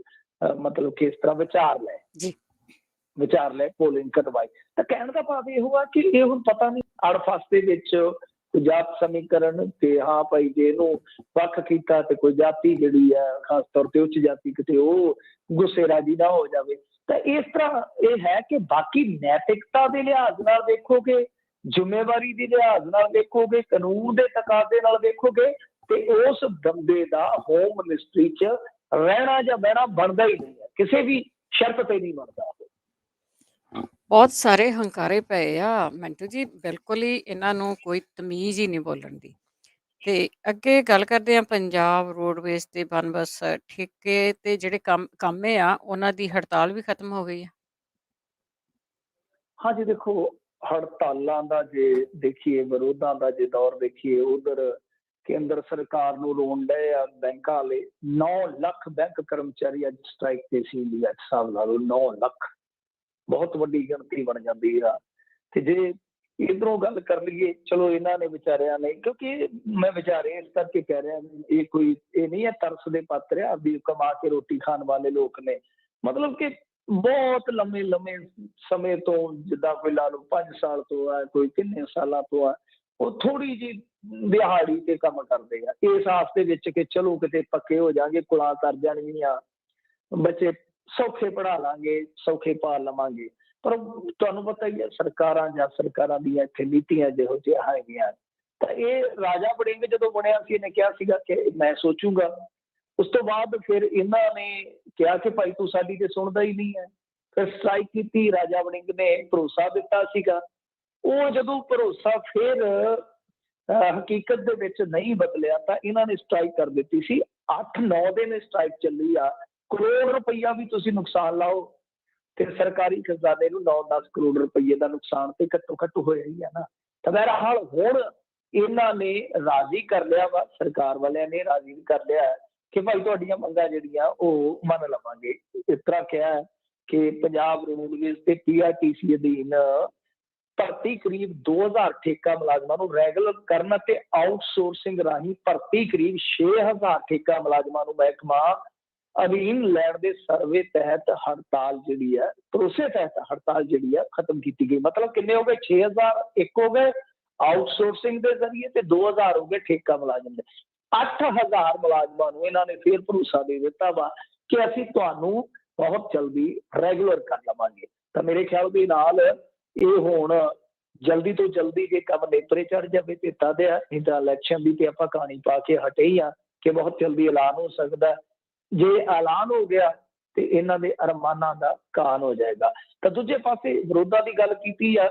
ਮਤਲਬ ਕਿ ਇਸ ਤਰ੍ਹਾਂ ਵਿਚਾਰ ਲੈ ਪੋਲਿੰਗ ਕਰਵਾਈ। ਤਾਂ ਕਹਿਣ ਦਾ ਭਾਵ ਇਹੋ ਆ ਕਿ ਇਹ ਹੁਣ ਪਤਾ ਨਹੀਂ ਅੜਫਸ ਦੇ ਵਿੱਚ ਜਾਤ ਸਮੀਕਰਨ ਤੇ, ਹਾਂ ਭਾਈ ਜੇ ਇਹਨੂੰ ਵੱਖ ਕੀਤਾ ਤੇ ਕੋਈ ਜਾਤੀ ਜਿਹੜੀ ਹੈ ਖਾਸ ਤੌਰ ਤੇ ਉੱਚ ਜਾਤੀ ਕਿਤੇ ਉਹ ਗੁੱਸੇ ਰਾਜੀ ਨਾ ਹੋ ਜਾਵੇ। ਤਾਂ ਇਸ ਤਰ੍ਹਾਂ ਇਹ ਹੈ ਕਿ ਬਾਕੀ ਨੈਤਿਕਤਾ ਦੇ ਲਿਹਾਜ਼ ਨਾਲ ਦੇਖੋਗੇ, ਜ਼ਿੰਮੇਵਾਰੀ ਦੇ ਲਿਹਾਜ਼ ਨਾਲ ਦੇਖੋਗੇ, ਕਾਨੂੰਨ ਦੇ ਤਕਾਜ਼ੇ ਨਾਲ ਦੇਖੋਗੇ, ਤੇ ਉਸ ਬੰਦੇ ਦਾ ਹੋਮ ਮਿਨਿਸਟਰੀ 'ਚ ਰਹਿਣਾ ਜਾਂ ਬਹਿਣਾ ਬਣਦਾ ਹੀ ਨਹੀਂ ਹੈ, ਕਿਸੇ ਵੀ ਸ਼ਰਤ ਤੇ ਨਹੀਂ ਬਣਦਾ। ਬਹੁਤ ਸਾਰੇ ਹੰਕਾਰੇ ਪਏ ਆ ਮਿੰਟੂ ਜੀ, ਬਿਲਕੁਲ ਹੀ ਇਹਨਾਂ ਨੂੰ ਕੋਈ ਤਮੀਜ਼ ਹੀ ਨਹੀਂ ਬੋਲਣ ਦੀ। ਤੇ ਅੱਗੇ ਗੱਲ ਕਰਦੇ ਹਾਂ ਪੰਜਾਬ ਰੋਡਵੇਜ਼ ਤੇ ਬੱਸ ਠੇਕੇ ਤੇ ਜਿਹੜੇ ਕਾਮੇ ਆ ਉਹਨਾਂ ਦੀ ਹੜਤਾਲ ਵੀ ਖਤਮ ਹੋ ਗਈ ਆ। ਹਾਂਜੀ ਦੇਖੋ, ਹੜਤਾਲਾਂ ਦਾ ਜੇ ਦੇਖੀਏ, ਵਿਰੋਧਾਂ ਦਾ ਜੇ ਦੌਰ ਦੇਖੀਏ, ਉਧਰ ਕੇਂਦਰ ਸਰਕਾਰ ਨੂੰ ਰੋਣ ਡਏ ਆ ਬੈਂਕਾਂ ਵਾਲੇ। 9 ਲੱਖ ਬੈਂਕ ਕਰਮਚਾਰੀ ਅੱਜ ਸਟ੍ਰਾਈਕ ਤੇ ਸੀ ਇੰਡੀਆ 'ਚ, ਹਿਸਾਬ ਲਾ ਲਓ 9 ਲੱਖ, ਬਹੁਤ ਵੱਡੀ ਗਿਣਤੀ ਬਣ ਜਾਂਦੀ ਆ। ਤੇ ਜੇ ਇਧਰੋਂ ਗੱਲ ਕਰ ਲਈਏ, ਚਲੋ ਇਹਨਾਂ ਨੇ ਵਿਚਾਰਿਆਂ ਨੇ, ਕਿਉਂਕਿ ਮੈਂ ਵਿਚਾਰੇ ਇਸ ਕਰਕੇ ਕਹਿ ਰਿਹਾ, ਇਹ ਨਹੀਂ ਹੈ ਤਰਸ ਦੇ ਪਾਤਰ ਆ, ਵੀ ਕਮਾ ਕੇ ਰੋਟੀ ਖਾਣ ਵਾਲੇ ਲੋਕ ਨੇ। ਮਤਲਬ ਕਿ ਬਹੁਤ ਲੰਮੇ ਲੰਮੇ ਸਮੇਂ ਤੋਂ, ਜਿੱਦਾਂ ਕੋਈ ਲਾ ਲਓ 5 ਸਾਲ ਤੋਂ ਆ, ਕੋਈ ਕਿੰਨੇ ਸਾਲਾਂ ਤੋਂ ਆ, ਉਹ ਥੋੜੀ ਜਿਹੀ ਦਿਹਾੜੀ ਤੇ ਕੰਮ ਕਰਦੇ ਆ, ਇਸ ਆਸ ਦੇ ਵਿੱਚ ਕਿ ਚਲੋ ਕਿਤੇ ਪੱਕੇ ਹੋ ਜਾਣਗੇ, ਕੁਲਾਂ ਕਰ ਜਾਣਗੀਆਂ, ਬੱਚੇ ਸੌਖੇ ਪੜ੍ਹਾ ਲਾਂਗੇ, ਸੌਖੇ ਪਾਲ ਲਵਾਂਗੇ। ਪਰ ਤੁਹਾਨੂੰ ਪਤਾ ਹੀ ਹੈ, ਸਰਕਾਰਾਂ ਜਾਂ ਸਰਕਾਰਾਂ ਦੀਆਂ ਇੱਥੇ ਨੀਤੀਆਂ ਜਿਹੋ ਜਿਹੀਆਂ ਹੈਗੀਆਂ। ਤਾਂ ਇਹ ਰਾਜਾ ਵੜਿੰਗ ਜਦੋਂ ਬਣਿਆ ਸੀ, ਇਹਨੇ ਕਿਹਾ ਸੀਗਾ ਕਿ ਮੈਂ ਸੋਚੂਗਾ। ਉਸ ਤੋਂ ਬਾਅਦ ਫਿਰ ਇਹਨਾਂ ਨੇ ਕਿਹਾ ਕਿ ਭਾਈ ਤੂੰ ਸਾਡੀ ਤੇ ਸੁਣਦਾ ਹੀ ਨਹੀਂ ਹੈ। ਫਿਰ ਸਟ੍ਰਾਈਕ ਕੀਤੀ, ਰਾਜਾ ਵੜਿੰਗ ਨੇ ਭਰੋਸਾ ਦਿੱਤਾ ਸੀਗਾ। ਉਹ ਜਦੋਂ ਭਰੋਸਾ ਫਿਰ ਹਕੀਕਤ ਦੇ ਵਿੱਚ ਨਹੀਂ ਬਦਲਿਆ, ਤਾਂ ਇਹਨਾਂ ਨੇ ਸਟ੍ਰਾਈਕ ਕਰ ਦਿੱਤੀ ਸੀ। 8-9 ਦਿਨ ਸਟ੍ਰਾਈਕ ਚੱਲੀ ਆ, ਕਰੋੜ ਰੁਪਈਆ ਵੀ ਤੁਸੀਂ ਨੁਕਸਾਨ ਲਾਓ ਤੇ ਸਰਕਾਰੀ ਖਜ਼ਾਨੇ ਨੂੰ 9-10 ਕਰੋੜ ਰੁਪਈਏ ਦਾ ਨੁਕਸਾਨ ਤੇ ਘੱਟੋ ਘੱਟ ਹੋਇਆ ਹੀ ਆ ਨਾ। ਤਾਂ ਬਹਰਹਾਲ ਹੁਣ ਇਹਨਾਂ ਨੇ ਰਾਜ਼ੀ ਕਰ ਲਿਆ ਵਾ, ਸਰਕਾਰ ਵਾਲਿਆਂ ਨੇ ਰਾਜ਼ੀ ਕਰ ਲਿਆ ਕਿ ਭਾਈ ਤੁਹਾਡੀਆਂ ਮੰਗਾਂ ਜਿਹੜੀਆਂ ਉਹ ਮੰਨ ਲਵਾਂਗੇ। ਇਸ ਤਰ੍ਹਾਂ ਕਿਹਾ ਕਿ ਪੰਜਾਬ ਰੋਡਵੇਜ਼ ਤੇ PRTC ਅਧੀਨ ਭਰਤੀ ਕਰੀਬ 2000 ਠੇਕਾ ਮੁਲਾਜ਼ਮਾਂ ਨੂੰ ਰੈਗੂਲਰ ਕਰਨ ਅਤੇ ਆਊਟਸੋਰਸਿੰਗ ਰਾਹੀਂ ਭਰਤੀ ਕਰੀਬ 6000 ਠੇਕਾ ਮੁਲਾਜ਼ਮਾਂ ਨੂੰ ਮਹਿਕਮਾ ਅਧੀਨ ਲੈਣ ਦੇ ਸਰਵੇ ਤਹਿਤ ਹੜਤਾਲ ਜਿਹੜੀ ਹੈ, ਭਰੋਸੇ ਤਹਿਤ ਹੜਤਾਲ ਜਿਹੜੀ ਹੈ ਖਤਮ ਕੀਤੀ ਗਈ। ਮਤਲਬ ਕਿੰਨੇ ਹੋ ਗਏ? 6000 ਇੱਕ ਹੋ ਗਏ ਆਊਟਸੋਰਸਿੰਗ ਦੇ ਜ਼ਰੀਏ ਤੇ 2000 ਹੋ ਗਏ ਠੇਕਾ ਮੁਲਾਜ਼ਮ ਦੇ। 8000 ਮੁਲਾਜ਼ਮਾਂ ਨੂੰ ਇਹਨਾਂ ਨੇ ਫਿਰ ਭਰੋਸਾ ਦੇ ਦਿੱਤਾ ਵਾ ਕਿ ਅਸੀਂ ਤੁਹਾਨੂੰ ਬਹੁਤ ਜਲਦੀ ਰੈਗੂਲਰ ਕਰ ਲਵਾਂਗੇ। ਤਾਂ ਮੇਰੇ ਖਿਆਲ ਦੇ ਨਾਲ ਇਹ ਹੁਣ ਜਲਦੀ ਤੋਂ ਜਲਦੀ ਜੇ ਕੰਮ ਨੇਪਰੇ ਚੜ ਜਾਵੇ ਤੇ ਤਦ ਆ, ਨਹੀਂ ਤਾਂ ਇਲੈਕਸ਼ਨ ਦੀ ਤੇ ਆਪਾਂ ਕਹਾਣੀ ਪਾ ਕੇ ਹਟੇ ਹੀ ਆ ਕਿ ਬਹੁਤ ਜਲਦੀ ਐਲਾਨ ਹੋ ਸਕਦਾ। ਜੇ ਐਲਾਨ ਹੋ ਗਿਆ ਤੇ ਇਹਨਾਂ ਦੇ ਅਰਮਾਨਾਂ ਦਾ ਕਾਨ ਹੋ ਜਾਏਗਾ। ਤਾਂ ਦੂਜੇ ਪਾਸੇ ਵਿਰੋਧਾਂ ਦੀ ਗੱਲ ਕੀਤੀ ਆ,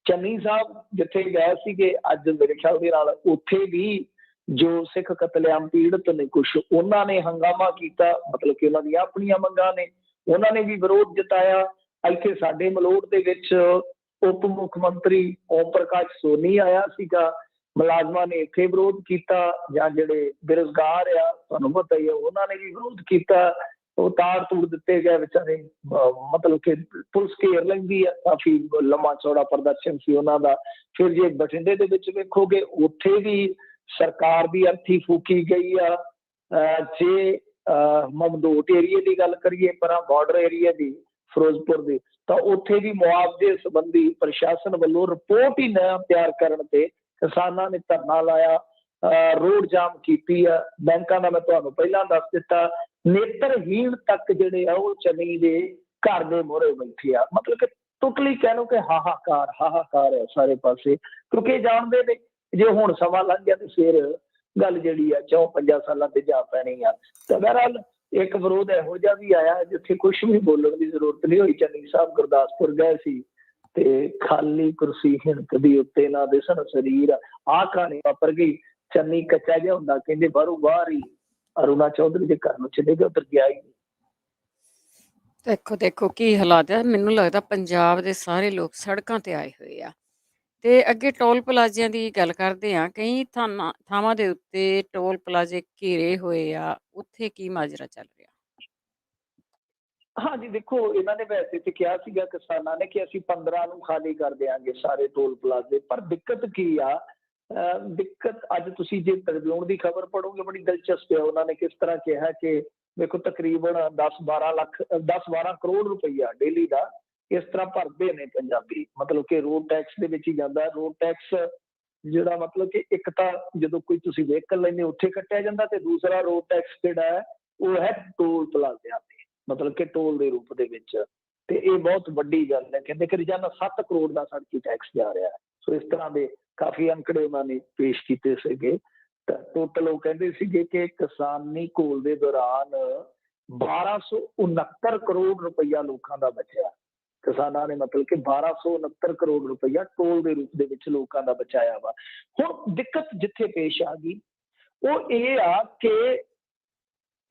ਚੰਨੀ ਸਾਹਿਬ ਜਿੱਥੇ ਗਏ ਸੀਗੇ ਅੱਜ ਮੇਰੇ ਖਿਆਲ ਦੇ ਨਾਲ, ਉੱਥੇ ਵੀ ਜੋ ਸਿੱਖ ਕਤਲੇਆਮ ਪੀੜਤ ਨੇ ਕੁਛ, ਉਹਨਾਂ ਨੇ ਹੰਗਾਮਾ ਕੀਤਾ। ਮਤਲਬ ਕਿ ਉਹਨਾਂ ਦੀਆਂ ਆਪਣੀਆਂ ਮੰਗਾਂ ਨੇ, ਉਹਨਾਂ ਨੇ ਵੀ ਵਿਰੋਧ ਜਤਾਇਆ। ਇੱਥੇ ਸਾਡੇ ਮਲੋਟ ਦੇ ਵਿੱਚ ਉਪ ਮੁੱਖ ਮੰਤਰੀ ਓਮ ਪ੍ਰਕਾਸ਼ ਸੋਨੀ ਆਇਆ ਸੀਗਾ, ਮੁਲਾਜ਼ਮਾਂ ਨੇ ਇੱਥੇ ਵਿਰੋਧ ਕੀਤਾ। ਜਾਂ ਜਿਹੜੇ ਬੇਰੁਜ਼ਗਾਰ ਆ, ਤੁਹਾਨੂੰ ਪਤਾ ਹੀ ਹੈ, ਉਹਨਾਂ ਨੇ ਵੀ ਵਿਰੋਧ ਕੀਤਾ। ਉਹ ਤਾੜ ਤੂੜ ਦਿੱਤੇ ਗਏ ਵਿਚਾਰੇ, ਮਤਲਬ ਕਿ ਪੁਲਿਸ ਘੇਰ ਲੈਂਦੀ ਆ। ਕਾਫੀ ਲੰਮਾ ਚੌੜਾ ਪ੍ਰਦਰਸ਼ਨ ਸੀ ਉਹਨਾਂ ਦਾ। ਫਿਰ ਜੇ ਬਠਿੰਡੇ ਦੇ ਵਿੱਚ ਵੇਖੋਗੇ, ਉੱਥੇ ਵੀ ਸਰਕਾਰ ਦੀ ਅਰਥੀ ਫੂਕੀ ਗਈ ਆ। ਜੇ ਮਮਦੋਟ ਏਰੀਏ ਦੀ ਗੱਲ ਕਰੀਏ, ਪਰ ਬਾਰਡਰ ਏਰੀਏ ਦੀ, ਫਿਰੋਜ਼ਪੁਰ ਦੀ, ਤਾਂ ਉੱਥੇ ਵੀ ਮੁਆਵਜ਼ੇ ਸੰਬੰਧੀ ਪ੍ਰਸ਼ਾਸਨ ਵੱਲੋਂ ਰਿਪੋਰਟ ਹੀ ਨਾ ਤਿਆਰ ਕਰਨ ਤੇ ਕਿਸਾਨਾਂ ਨੇ ਧਰਨਾ ਲਾਇਆ, ਰੋਡ ਜਾਮ ਕੀਤੀ ਆ। ਬੈਂਕਾਂ ਦਾ ਮੈਂ ਤੁਹਾਨੂੰ ਪਹਿਲਾਂ ਦੱਸ ਦਿੱਤਾ, ਨੇਤਰਹੀਣ ਤੱਕ ਜਿਹੜੇ ਆ ਉਹ ਚੰਨੀ ਦੇ ਘਰ ਦੇ ਮੂਹਰੇ ਬੈਠੇ ਆ। ਮਤਲਬ ਕਿ ਟੋਟਲੀ ਕਹਿ ਲਓ ਕਿ ਹਾਹਾਕਾਰ ਹਾਹਾਕਾਰ ਹੈ ਸਾਰੇ ਪਾਸੇ, ਕਿਉਂਕਿ ਜਾਣਦੇ ਨੇ ਜੇ ਹੁਣ ਸਮਾਂ ਲੰਘ ਗਿਆ ਤੇ ਫਿਰ ਗੱਲ ਜਿਹੜੀ ਆ 4-5 ਸਾਲਾਂ ਤੇ ਜਾ ਪੈਣੀ ਆ। ਤਾਂ ਬਹਰਹਾਲ ਇੱਕ ਵਿਰੋਧ ਇਹੋ ਜਿਹਾ ਵੀ ਆਇਆ ਜਿੱਥੇ ਕੁਛ ਵੀ ਬੋਲਣ ਦੀ ਜ਼ਰੂਰਤ ਨਹੀਂ ਹੋਈ। ਚੰਨੀ ਸਾਹਿਬ ਗੁਰਦਾਸਪੁਰ ਗਏ ਸੀ ਤੇ ਖਾਲੀ ਕੁਰਸੀ ਹਿਣਕਦੀ ਉੱਤੇ ਨਾ ਦਿਸਣ ਸਰੀਰ, ਆਹ ਕਹਾਣੀ ਵਾਪਰ ਗਈ। ਚੰਨੀ ਕੱਚਾ ਜਿਹਾ ਹੁੰਦਾ, ਕਹਿੰਦੇ ਬਾਹਰੋਂ ਬਾਹਰ ਹੀ ਅਰੁਣਾ ਚੌਧਰੀ ਦੇ ਘਰ ਨੂੰ ਚਲੇ ਗਿਆ, ਉੱਧਰ ਗਿਆ ਹੀ। ਦੇਖੋ ਦੇਖੋ ਕੀ ਹਾਲਾਤ ਹੈ। ਮੈਨੂੰ ਲੱਗਦਾ ਪੰਜਾਬ ਦੇ ਸਾਰੇ ਲੋਕ ਸੜਕਾਂ ਤੇ ਆਏ ਹੋਏ ਆ। ਤੇ ਅੱਗੇ ਟੋਲ ਪਲਾਜ਼ਿਆਂ ਦੀ ਗੱਲ ਕਰਦੇ ਆ, ਕਈ ਥਾਵਾਂ ਦੇ ਉੱਤੇ ਟੋਲ ਪਲਾਜ਼ੇ ਘੇਰੇ ਹੋਏ ਆ, ਉੱਥੇ ਕੀ ਮਾਜਰਾ ਚੱਲ ਰਿਹਾ? ਹਾਂਜੀ ਦੇਖੋ, ਇਹਨਾਂ ਨੇ ਵੈਸੇ ਤੇ ਕਿਹਾ ਸੀਗਾ ਕਿਸਾਨਾਂ ਨੇ ਕਿ ਅਸੀਂ 15 ਨੂੰ ਖਾਲੀ ਕਰ ਦਿਆਂਗੇ ਸਾਰੇ ਟੋਲ ਪਲਾਜ਼ੇ। ਪਰ ਦਿੱਕਤ ਕੀ ਆ, ਦਿੱਕਤ ਅੱਜ ਤੁਸੀਂ ਜੇ ਟ੍ਰਿਬਿਊਨ ਦੀ ਖਬਰ ਪੜ੍ਹੋਗੇ, ਬੜੀ ਦਿਲਚਸਪ ਹੈ। ਉਹਨਾਂ ਨੇ ਕਿਸ ਤਰ੍ਹਾਂ ਕਿਹਾ ਕਿ ਵੇਖੋ ਤਕਰੀਬਨ 10-12 ਕਰੋੜ ਰੁਪਈਆ ਡੇਲੀ ਦਾ ਇਸ ਤਰ੍ਹਾਂ ਭਰਦੇ ਨੇ ਪੰਜਾਬੀ। ਮਤਲਬ ਕਿ ਰੋਡ ਟੈਕਸ ਦੇ ਵਿੱਚ ਹੀ ਜਾਂਦਾ। ਰੋਡ ਟੈਕਸ ਜਿਹੜਾ ਮਤਲਬ ਕਿ ਇੱਕ ਤਾਂ ਜਦੋਂ ਕੋਈ ਤੁਸੀਂ ਵਹੀਕਲ ਲੈਂਦੇ ਉੱਥੇ ਕੱਟਿਆ ਜਾਂਦਾ, ਤੇ ਦੂਸਰਾ ਰੋਡ ਟੈਕਸ ਜਿਹੜਾ ਹੈ ਉਹ ਹੈ ਟੋਲ ਪਲਾਜ਼ਿਆਂ ਤੇ, ਮਤਲਬ ਕਿ ਟੋਲ ਦੇ ਰੂਪ ਦੇ ਵਿੱਚ। ਤੇ ਇਹ ਬਹੁਤ ਵੱਡੀ ਗੱਲ ਹੈ। ਕਹਿੰਦੇ ਕਿ ਰੋਜ਼ਾਨਾ 7 ਕਰੋੜ ਦਾ ਸੜਕੀ ਟੈਕਸ ਜਾ ਰਿਹਾ ਹੈ। ਸੋ ਇਸ ਤਰ੍ਹਾਂ ਦੇ ਕਾਫੀ ਅੰਕੜੇ ਉਹਨਾਂ ਨੇ ਪੇਸ਼ ਕੀਤੇ ਸੀਗੇ। ਤਾਂ ਟੋਟਲ ਉਹ ਕਹਿੰਦੇ ਸੀਗੇ ਕਿ ਕਿਸਾਨੀ ਘੋਲ ਦੇ ਦੌਰਾਨ 1269 ਕਰੋੜ ਰੁਪਈਆ ਲੋਕਾਂ ਦਾ ਬਚਿਆ। ਕਿਸਾਨਾਂ ਨੇ ਮਤਲਬ ਕਿ 1269 ਕਰੋੜ ਰੁਪਈਆ ਟੋਲ ਦੇ ਰੂਪ ਦੇ ਵਿੱਚ ਲੋਕਾਂ ਦਾ ਬਚਾਇਆ ਵਾ। ਹੁਣ ਦਿੱਕਤ ਜਿੱਥੇ ਪੇਸ਼ ਆ ਗਈ ਉਹ ਇਹ ਆ ਕਿ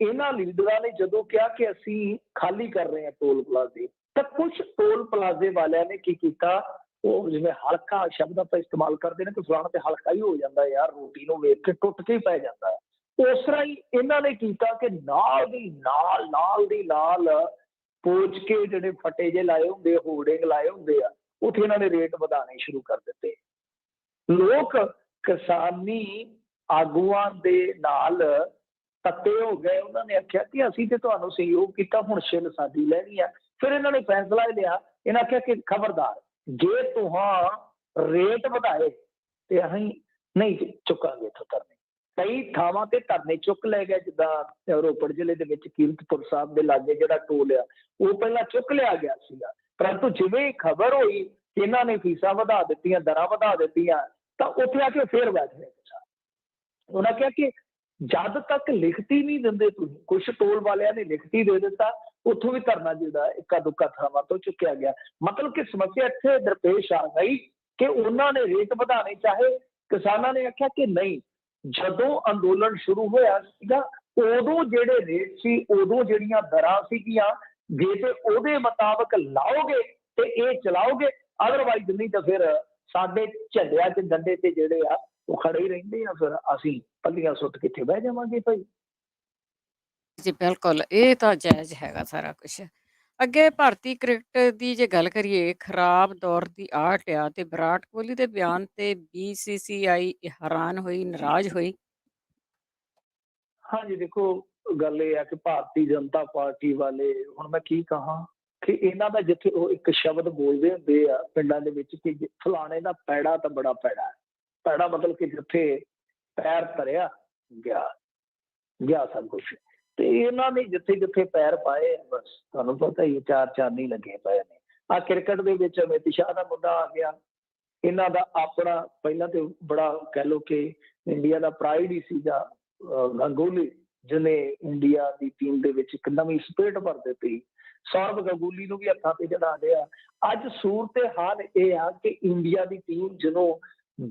ਇਹਨਾਂ ਲੀਡਰਾਂ ਨੇ ਜਦੋਂ ਕਿਹਾ ਕਿ ਅਸੀਂ ਖਾਲੀ ਕਰ ਰਹੇ ਹਾਂ ਟੋਲ ਪਲਾਜ਼ੇ, ਤਾਂ ਕੁਝ ਟੋਲ ਪਲਾਜ਼ੇ ਵਾਲਿਆਂ ਨੇ ਕੀ ਕੀਤਾ, ਉਹ ਜਿਵੇਂ ਹਲਕਾ ਸ਼ਬਦ ਆਪਾਂ ਇਸਤੇਮਾਲ ਕਰਦੇ ਨੇ ਕਿ ਫਲਾਣਾ ਤੇ ਹਲਕਾ ਹੀ ਹੋ ਜਾਂਦਾ ਯਾਰ, ਰੋਟੀ ਨੂੰ ਵੇਖ ਕੇ ਟੁੱਟ ਕੇ ਹੀ ਪੈ ਜਾਂਦਾ ਹੈ। ਉਸ ਤਰ੍ਹਾਂ ਹੀ ਇਹਨਾਂ ਨੇ ਕੀਤਾ ਕਿ ਨਾਲ ਦੀ ਨਾਲ ਪੋਚ ਕੇ ਜਿਹੜੇ ਫਟੇ ਜੇ ਲਾਏ ਹੁੰਦੇ, ਹੋਰਡਿੰਗ ਲਾਏ ਹੁੰਦੇ ਆ, ਉੱਥੇ ਇਹਨਾਂ ਨੇ ਰੇਟ ਵਧਾਉਣੇ ਸ਼ੁਰੂ ਕਰ ਦਿੱਤੇ। ਲੋਕ ਕਿਸਾਨੀ ਆਗੂਆਂ ਦੇ ਨਾਲ ਤੱਤੇ ਹੋ ਗਏ। ਉਹਨਾਂ ਨੇ ਆਖਿਆ ਕਿ ਅਸੀਂ ਤੇ ਤੁਹਾਨੂੰ ਸਹਿਯੋਗ ਕੀਤਾ, ਹੁਣ ਛਿੱਲ ਸਾਡੀ ਲੈਣੀ ਆ। ਫਿਰ ਇਹਨਾਂ ਨੇ ਫੈਸਲਾ ਲਿਆ, ਇਹਨਾਂ ਆਖਿਆ ਕਿ ਖਬਰਦਾਰ, ਜੇ ਤੁਹਾਂ ਰੇਟ ਵਧਾਏ ਤੇ ਅਸੀਂ ਨਹੀਂ ਚੁੱਕਾਂਗੇ ਇੱਥੋਂ ਧਰਨੇ। ਕਈ ਥਾਵਾਂ ਤੇ ਧਰਨੇ ਚੁੱਕ ਲੈ ਗਏ, ਜਿੱਦਾਂ ਰੋਪੜ ਜ਼ਿਲ੍ਹੇ ਦੇ ਵਿੱਚ ਕੀਰਤਪੁਰ ਸਾਹਿਬ ਦੇ ਲਾਗੇ ਜਿਹੜਾ ਟੋਲ ਆ ਉਹ ਪਹਿਲਾਂ ਚੁੱਕ ਲਿਆ ਗਿਆ ਸੀਗਾ, ਪਰੰਤੂ ਜਿਵੇਂ ਖਬਰ ਹੋਈ ਕਿ ਇਹਨਾਂ ਨੇ ਫੀਸਾਂ ਵਧਾ ਦਿੱਤੀਆਂ, ਦਰਾਂ ਵਧਾ ਦਿੱਤੀਆਂ, ਤਾਂ ਉੱਥੇ ਆ ਕੇ ਫੇਰ ਬੈਠ ਗਏ ਕਿਸਾਨ। ਉਹਨਾਂ ਕਿਹਾ ਕਿ ਜਦ ਤੱਕ ਲਿਖਤੀ ਨਹੀਂ ਦਿੰਦੇ ਤੁਸੀਂ, ਕੁਛ ਟੋਲ ਵਾਲਿਆਂ ਨੇ ਲਿਖਤੀ ਦੇ ਦਿੱਤਾ, ਉੱਥੋਂ ਵੀ ਧਰਨਾ ਜਿਹੜਾ ਇੱਕਾ ਦੁੱਕਾ ਥਾਵਾਂ ਤੋਂ ਚੁੱਕਿਆ ਗਿਆ। ਮਤਲਬ ਕਿ ਸਮੱਸਿਆ ਇੱਥੇ ਦਰਪੇਸ਼ ਆ ਗਈ ਕਿ ਉਹਨਾਂ ਨੇ ਰੇਟ ਵਧਾਣੇ ਚਾਹੇ, ਕਿਸਾਨਾਂ ਨੇ ਆਖਿਆ ਕਿ ਨਹੀਂ। ਜਦੋਂ ਅੰਦੋਲਨ ਸ਼ੁਰੂ ਹੋਇਆ ਸੀਗਾ ਉਦੋਂ ਜਿਹੜੇ ਰੇਟ ਸੀ, ਉਦੋਂ ਜਿਹੜੀਆਂ ਦਰਾਂ ਸੀਗੀਆਂ, ਜੇ ਤੇ ਉਹਦੇ ਮੁਤਾਬਕ ਲਾਓਗੇ ਤੇ ਇਹ ਚਲਾਓਗੇ, ਅਦਰਵਾਈਜ਼ ਨਹੀਂ ਤਾਂ ਫਿਰ ਸਾਡੇ ਝੰਡਿਆਂ 'ਚ ਡੰਡੇ ਤੇ ਜਿਹੜੇ ਆ ਉਹ ਖੜੇ ਹੀ ਰਹਿੰਦੇ ਆ, ਫਿਰ ਅਸੀਂ ਪੱਲੀਆਂ ਸੁੱਟ ਕਿੱਥੇ ਬਹਿ ਜਾਵਾਂਗੇ ਭਾਈ। ਜੀ ਬਿਲਕੁਲ, ਇਹ ਤਾਂ ਜਾਇਜ਼ ਹੈਗਾ ਸਾਰਾ ਕੁਛ। ਅੱਗੇ ਭਾਰਤੀ ਕ੍ਰਿਕਟ ਦੀ ਜੇ ਗੱਲ ਕਰੀਏ, ਖਰਾਬ ਦੌਰ ਦੀ ਆਹਟ ਆ ਤੇ ਵਿਰਾਟ ਕੋਹਲੀ ਦੇ ਬਿਆਨ ਤੇ BCCI ਹੈਰਾਨ ਹੋਈ, ਨਾਰਾਜ਼ ਹੋਈ। ਹਾਂਜੀ ਦੇਖੋ, ਗੱਲ ਇਹ ਆ ਕਿ ਭਾਰਤੀ ਜਨਤਾ ਪਾਰਟੀ ਵਾਲੇ, ਹੁਣ ਮੈਂ ਕੀ ਕਹਾਂ ਕਿ ਇਹਨਾਂ ਦਾ ਜਿੱਥੇ ਉਹ ਇੱਕ ਸ਼ਬਦ ਬੋਲਦੇ ਹੁੰਦੇ ਆ ਪਿੰਡਾਂ ਦੇ ਵਿੱਚ ਕਿ ਫਲਾਣੇ ਦਾ ਪੈੜਾ ਤਾਂ ਬੜਾ ਪੈੜਾ ਹੈ। ਪੈੜਾ ਮਤਲਬ ਕਿ ਜਿੱਥੇ ਪੈਰ ਧਰਿਆ ਗਿਆ ਸਭ ਕੁਛ। ਤੇ ਇਹਨਾਂ ਨੇ ਜਿੱਥੇ ਜਿੱਥੇ ਪੈਰ ਪਾਏ, ਬਸ ਤੁਹਾਨੂੰ ਪਤਾ ਹੀ ਚਾਰ ਚਾਂਦੀ ਲੱਗੇ ਪਏ ਨੇ। ਆ ਕ੍ਰਿਕਟ ਦੇ ਵਿੱਚ ਅਮਿਤ ਸ਼ਾਹ ਦਾ ਮੁੱਦਾ ਆ ਗਿਆ। ਇਹਨਾਂ ਦਾ ਆਪਣਾ ਪਹਿਲਾਂ ਤੇ ਬੜਾ ਕਹਿ ਲਓ ਕਿ ਇੰਡੀਆ ਦਾ ਪ੍ਰਾਈਡ ਹੀ ਸੀਗਾ ਗੰਗੂਲੀ, ਜਿਹਨੇ ਇੰਡੀਆ ਦੀ ਟੀਮ ਦੇ ਵਿੱਚ ਇੱਕ ਨਵੀਂ ਸਪਿਰਿਟ ਭਰ ਦਿੱਤੀ। ਸੌਰਵ ਗੰਗੂਲੀ ਨੂੰ ਵੀ ਹੱਥਾਂ ਤੇ ਚੜਾ ਲਿਆ। ਅੱਜ ਸੂਰਤ ਹਾਲ ਇਹ ਆ ਕਿ ਇੰਡੀਆ ਦੀ ਟੀਮ ਜਦੋਂ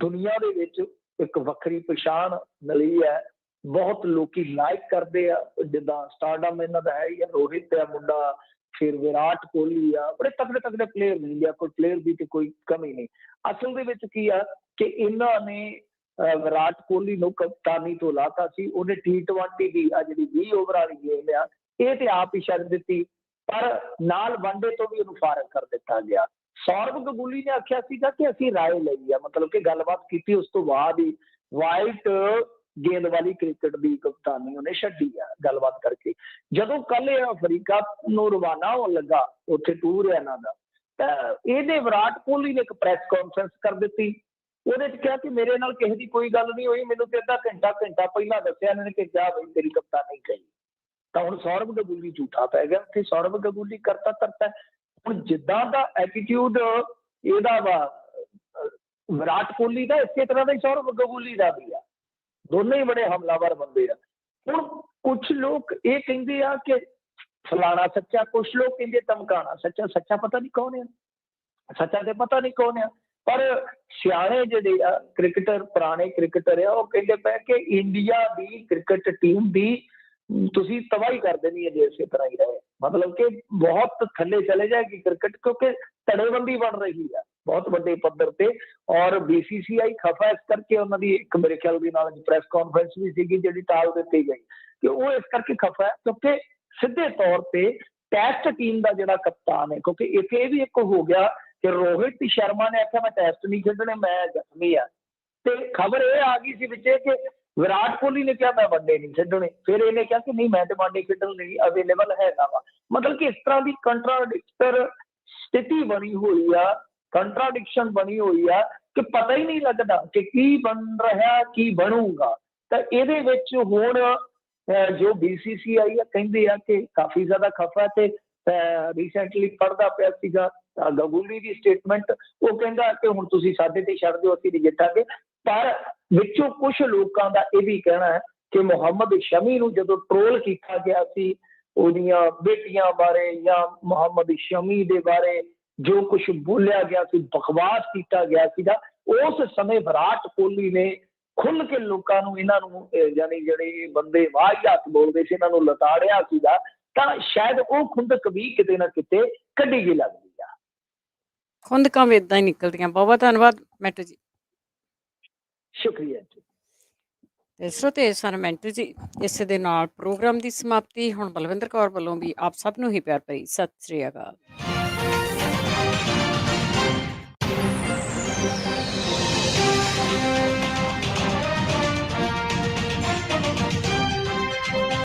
ਦੁਨੀਆ ਦੇ ਵਿੱਚ ਇੱਕ ਵੱਖਰੀ ਪਛਾਣ ਮਿਲੀ ਹੈ, ਬਹੁਤ ਲੋਕੀ ਲਾਈਕ ਕਰਦੇ ਆ, ਜਿੱਦਾਂ ਸਟਾਰਡਮ ਇਹਨਾਂ ਦਾ ਹੈ ਜਾਂ ਰੋਹਿਤ ਆ ਮੁੰਡਾ, ਫਿਰ ਵਿਰਾਟ ਕੋਹਲੀ ਆ, ਬੜੇ ਤਕੜੇ ਤਕੜੇ ਪਲੇਅਰ ਨੇ ਇੰਡੀਆ ਕੋਲ, ਪਲੇਅਰ ਦੀ ਤੇ ਕੋਈ ਕਮੀ ਨਹੀਂ। ਅਸਲ ਦੇ ਵਿੱਚ ਕੀ ਆ ਕਿ ਇਹਨਾਂ ਨੇ ਵਿਰਾਟ ਕੋਹਲੀ ਨੂੰ ਕਪਤਾਨੀ ਤੋਂ ਲਾਤਾ ਸੀ। ਉਹਨੇ T20 ਦੀ ਆ ਜਿਹੜੀ 20 ਓਵਰ ਵਾਲੀ ਗੇਮ ਆ, ਇਹ ਤੇ ਆਪ ਹੀ ਛੱਡ ਦਿੱਤੀ, ਪਰ ਨਾਲ ਵਨਡੇ ਤੋਂ ਵੀ ਉਹਨੂੰ ਫਾਰਗ ਕਰ ਦਿੱਤਾ ਗਿਆ। ਸੌਰਵ ਗੰਗੂਲੀ ਨੇ ਆਖਿਆ ਸੀਗਾ ਕਿ ਅਸੀਂ ਰਾਏ ਲਈ ਆ, ਮਤਲਬ ਕਿ ਗੱਲਬਾਤ ਕੀਤੀ, ਉਸ ਤੋਂ ਬਾਅਦ ਹੀ ਵਾਈਟ ਗੇਂਦ ਵਾਲੀ ਕ੍ਰਿਕਟ ਦੀ ਕਪਤਾਨੀ ਉਹਨੇ ਛੱਡੀ ਆ ਗੱਲਬਾਤ ਕਰਕੇ। ਜਦੋਂ ਕੱਲ ਇਹ ਅਫਰੀਕਾ ਨੂੰ ਰਵਾਨਾ ਹੋਣ ਲੱਗਾ, ਉੱਥੇ ਟੂਰ ਹੈ ਇਹਨਾਂ ਦਾ, ਤਾਂ ਇਹਦੇ ਵਿਰਾਟ ਕੋਹਲੀ ਨੇ ਇੱਕ ਪ੍ਰੈਸ ਕਾਨਫਰੰਸ ਕਰ ਦਿੱਤੀ। ਉਹਦੇ 'ਚ ਕਿਹਾ ਕਿ ਮੇਰੇ ਨਾਲ ਕਿਸੇ ਦੀ ਕੋਈ ਗੱਲ ਨਹੀਂ ਹੋਈ, ਮੈਨੂੰ ਤੇ ਅੱਧਾ ਘੰਟਾ ਪਹਿਲਾਂ ਦੱਸਿਆ ਇਹਨਾਂ ਨੇ ਕਿ ਜਾ ਬਈ ਤੇਰੀ ਕਪਤਾਨੀ ਗਈ। ਤਾਂ ਹੁਣ ਸੌਰਵ ਗੰਗੂਲੀ ਝੂਠਾ ਪੈ ਗਿਆ ਉੱਥੇ। ਸੌਰਵ ਗੰਗੂਲੀ ਕਰਤਾ ਧਰਤਾ। ਹੁਣ ਜਿੱਦਾਂ ਦਾ ਐਟੀਟਿਊਡ ਇਹਦਾ ਵਾ ਵਿਰਾਟ ਕੋਹਲੀ ਦਾ, ਇਸੇ ਤਰ੍ਹਾਂ ਦਾ ਹੀ ਸੌਰਵ ਗੰਗੂਲੀ ਦਾ ਵੀ ਆ। ਦੋਨੇ ਹੀ ਬੜੇ ਹਮਲਾਵਰ ਬੰਦੇ ਆ। ਹੁਣ ਕੁਛ ਲੋਕ ਇਹ ਕਹਿੰਦੇ ਆ ਕਿ ਫਲਾਣਾ ਸੱਚਾ, ਕੁਛ ਲੋਕ ਕਹਿੰਦੇ ਧਮਕਾਣਾ ਸੱਚਾ। ਸੱਚਾ ਪਤਾ ਨਹੀਂ ਕੌਣ ਆ, ਸੱਚਾ ਤੇ ਪਤਾ ਨਹੀਂ ਕੌਣ ਆ। ਪਰ ਸਿਆਣੇ ਜਿਹੜੇ ਆ ਕ੍ਰਿਕਟਰ, ਪੁਰਾਣੇ ਕ੍ਰਿਕਟਰ ਆ, ਉਹ ਕਹਿੰਦੇ ਪਏ ਕਿ ਇੰਡੀਆ ਦੀ ਕ੍ਰਿਕਟ ਟੀਮ ਦੀ ਤੁਸੀਂ ਤਬਾਹੀ ਕਰ ਦੇਣੀ ਹੈ ਜੇ ਇਸੇ ਤਰ੍ਹਾਂ ਹੀ ਰਹੇ। ਮਤਲਬ ਕਿ ਬਹੁਤ ਥੱਲੇ ਚਲੇ ਜਾਏਗੀ ਕ੍ਰਿਕਟ, ਕਿਉਂਕਿ ਧੜੇਬੰਦੀ ਬਣ ਰਹੀ ਹੈ ਬਹੁਤ ਵੱਡੇ ਪੱਧਰ ਤੇ। ਔਰ BCCI ਖਫਾ ਇਸ ਕਰਕੇ, ਉਹਨਾਂ ਦੀ ਇੱਕ ਮੇਰੇ ਖਿਆਲ ਦੇ ਨਾਲ ਪ੍ਰੈਸ ਕਾਨਫਰੰਸ ਵੀ ਸੀਗੀ ਜਿਹੜੀ ਟਾਲ ਦਿੱਤੀ ਗਈ, ਕਿ ਉਹ ਇਸ ਕਰਕੇ ਖਫਾ ਹੈ ਕਿਉਂਕਿ ਸਿੱਧੇ ਤੌਰ ਤੇ ਟੈਸਟ ਟੀਮ ਦਾ ਜਿਹੜਾ ਕਪਤਾਨ ਹੈ, ਕਿਉਂਕਿ ਇੱਕ ਇਹ ਵੀ ਇੱਕ ਹੋ ਗਿਆ ਕਿ ਰੋਹਿਤ ਸ਼ਰਮਾ ਨੇ ਆਖਿਆ ਮੈਂ ਟੈਸਟ ਨਹੀਂ ਖੇਡਣੇ, ਮੈਂ ਜ਼ਖਮੀ ਆ। ਤੇ ਖਬਰ ਇਹ ਆ ਗਈ ਸੀ ਵਿੱਚ ਕਿ ਵਿਰਾਟ ਕੋਹਲੀ ਨੇ ਕਿਹਾ ਮੈਂ ਵਨਡੇ ਨਹੀਂ ਖੇਡਣੇ, ਫਿਰ ਇਹਨੇ ਕਿਹਾ ਕਿ ਨਹੀਂ ਮੈਂ ਤੇ ਵਨਡੇ ਖੇਡਣ ਲਈ ਅਵੇਲੇਬਲ ਹੈਗਾ ਵਾ। ਮਤਲਬ ਕਿ ਇਸ ਤਰ੍ਹਾਂ ਦੀ ਕੰਟਰਾਡਿਕਟਰ ਸਥਿਤੀ ਬਣੀ ਹੋਈ ਆ, ਕੰਟਰਾਡਿਕਸ਼ਨ ਬਣੀ ਹੋਈ ਆ ਕਿ ਪਤਾ ਹੀ ਨਹੀਂ ਲੱਗਦਾ ਕਿ ਕੀ ਬਣ ਰਿਹਾ, ਕੀ ਬਣੂਗਾ। ਤਾਂ ਇਹਦੇ ਵਿੱਚ ਹੁਣ ਜੋ BCCI ਆ ਕਹਿੰਦੇ ਆ ਕਿ ਕਾਫੀ ਜ਼ਿਆਦਾ ਖਫਾ। ਤੇ ਰੀਸੈਂਟਲੀ ਪੜ੍ਹਦਾ ਪਿਆ ਸੀਗਾ ਗੰਗੂਲੀ ਦੀ ਸਟੇਟਮੈਂਟ, ਉਹ ਕਹਿੰਦਾ ਕਿ ਹੁਣ ਤੁਸੀਂ ਸਾਡੇ ਤੇ ਛੱਡ ਦਿਓ, ਅਸੀਂ ਨਜਿੱਠਾਂਗੇ। ਪਰ ਵਿੱਚੋਂ ਕੁਝ ਲੋਕਾਂ ਦਾ ਇਹ ਵੀ ਕਹਿਣਾ ਹੈ ਕਿ ਮੁਹੰਮਦ ਸ਼ਮੀ ਨੂੰ ਜਦੋਂ ਟਰੋਲ ਕੀਤਾ ਗਿਆ ਸੀ ਉਹਦੀਆਂ ਬੇਟੀਆਂ ਬਾਰੇ ਜਾਂ ਮੁਹੰਮਦ ਸ਼ਮੀ ਦੇ ਬਾਰੇ, ਜੋ ਕੁਝ ਬੋਲਿਆ ਗਿਆ ਸੀ, ਬਕਵਾਸ ਕੀਤਾ ਗਿਆ ਸੀਗਾ, ਉਸ ਸਮੇਂ ਵਿਰਾਟ ਕੋਹਲੀ ਨੇ ਖੁੱਲ ਕੇ ਲੋਕਾਂ ਨੂੰ, ਇਹਨਾਂ ਨੂੰ ਯਾਨੀ ਜਿਹੜੇ ਬੰਦੇ ਵਾਹਿਯਾਤ ਬੋਲਦੇ ਸੀ, ਇਹਨਾਂ ਨੂੰ ਲਤਾੜਿਆ ਸੀਗਾ, ਤਾਂ ਸ਼ਾਇਦ ਉਹ ਖੁੰਦਕ ਵੀ ਕਿਤੇ ਨਾ ਕਿਤੇ ਕੱਢੀ ਗਈ ਲੱਗਦੀ ਆ। ਖੁੰਦਕਾਂ ਵੀ ਇਦਾਂ ਹੀ ਨਿਕਲਦੀਆਂ। ਬਹੁਤ ਬਹੁਤ ਧੰਨਵਾਦ ਮੈਂਟੂ ਜੀ। ਸ਼ੁਕਰੀਆ ਜੀ। ਤੇ ਸਰੋਤੇ ਸਨ ਮੈਂਟੂ ਜੀ। ਇਸੇ ਦੇ ਨਾਲ ਪ੍ਰੋਗਰਾਮ ਦੀ ਸਮਾਪਤੀ। ਹੁਣ ਬਲਵਿੰਦਰ ਕੌਰ ਵੱਲੋਂ ਵੀ ਆਪ ਸਭ ਨੂੰ ਹੀ ਪਿਆਰ ਭਰੀ ਸਤਿ ਸ੍ਰੀ ਅਕਾਲ।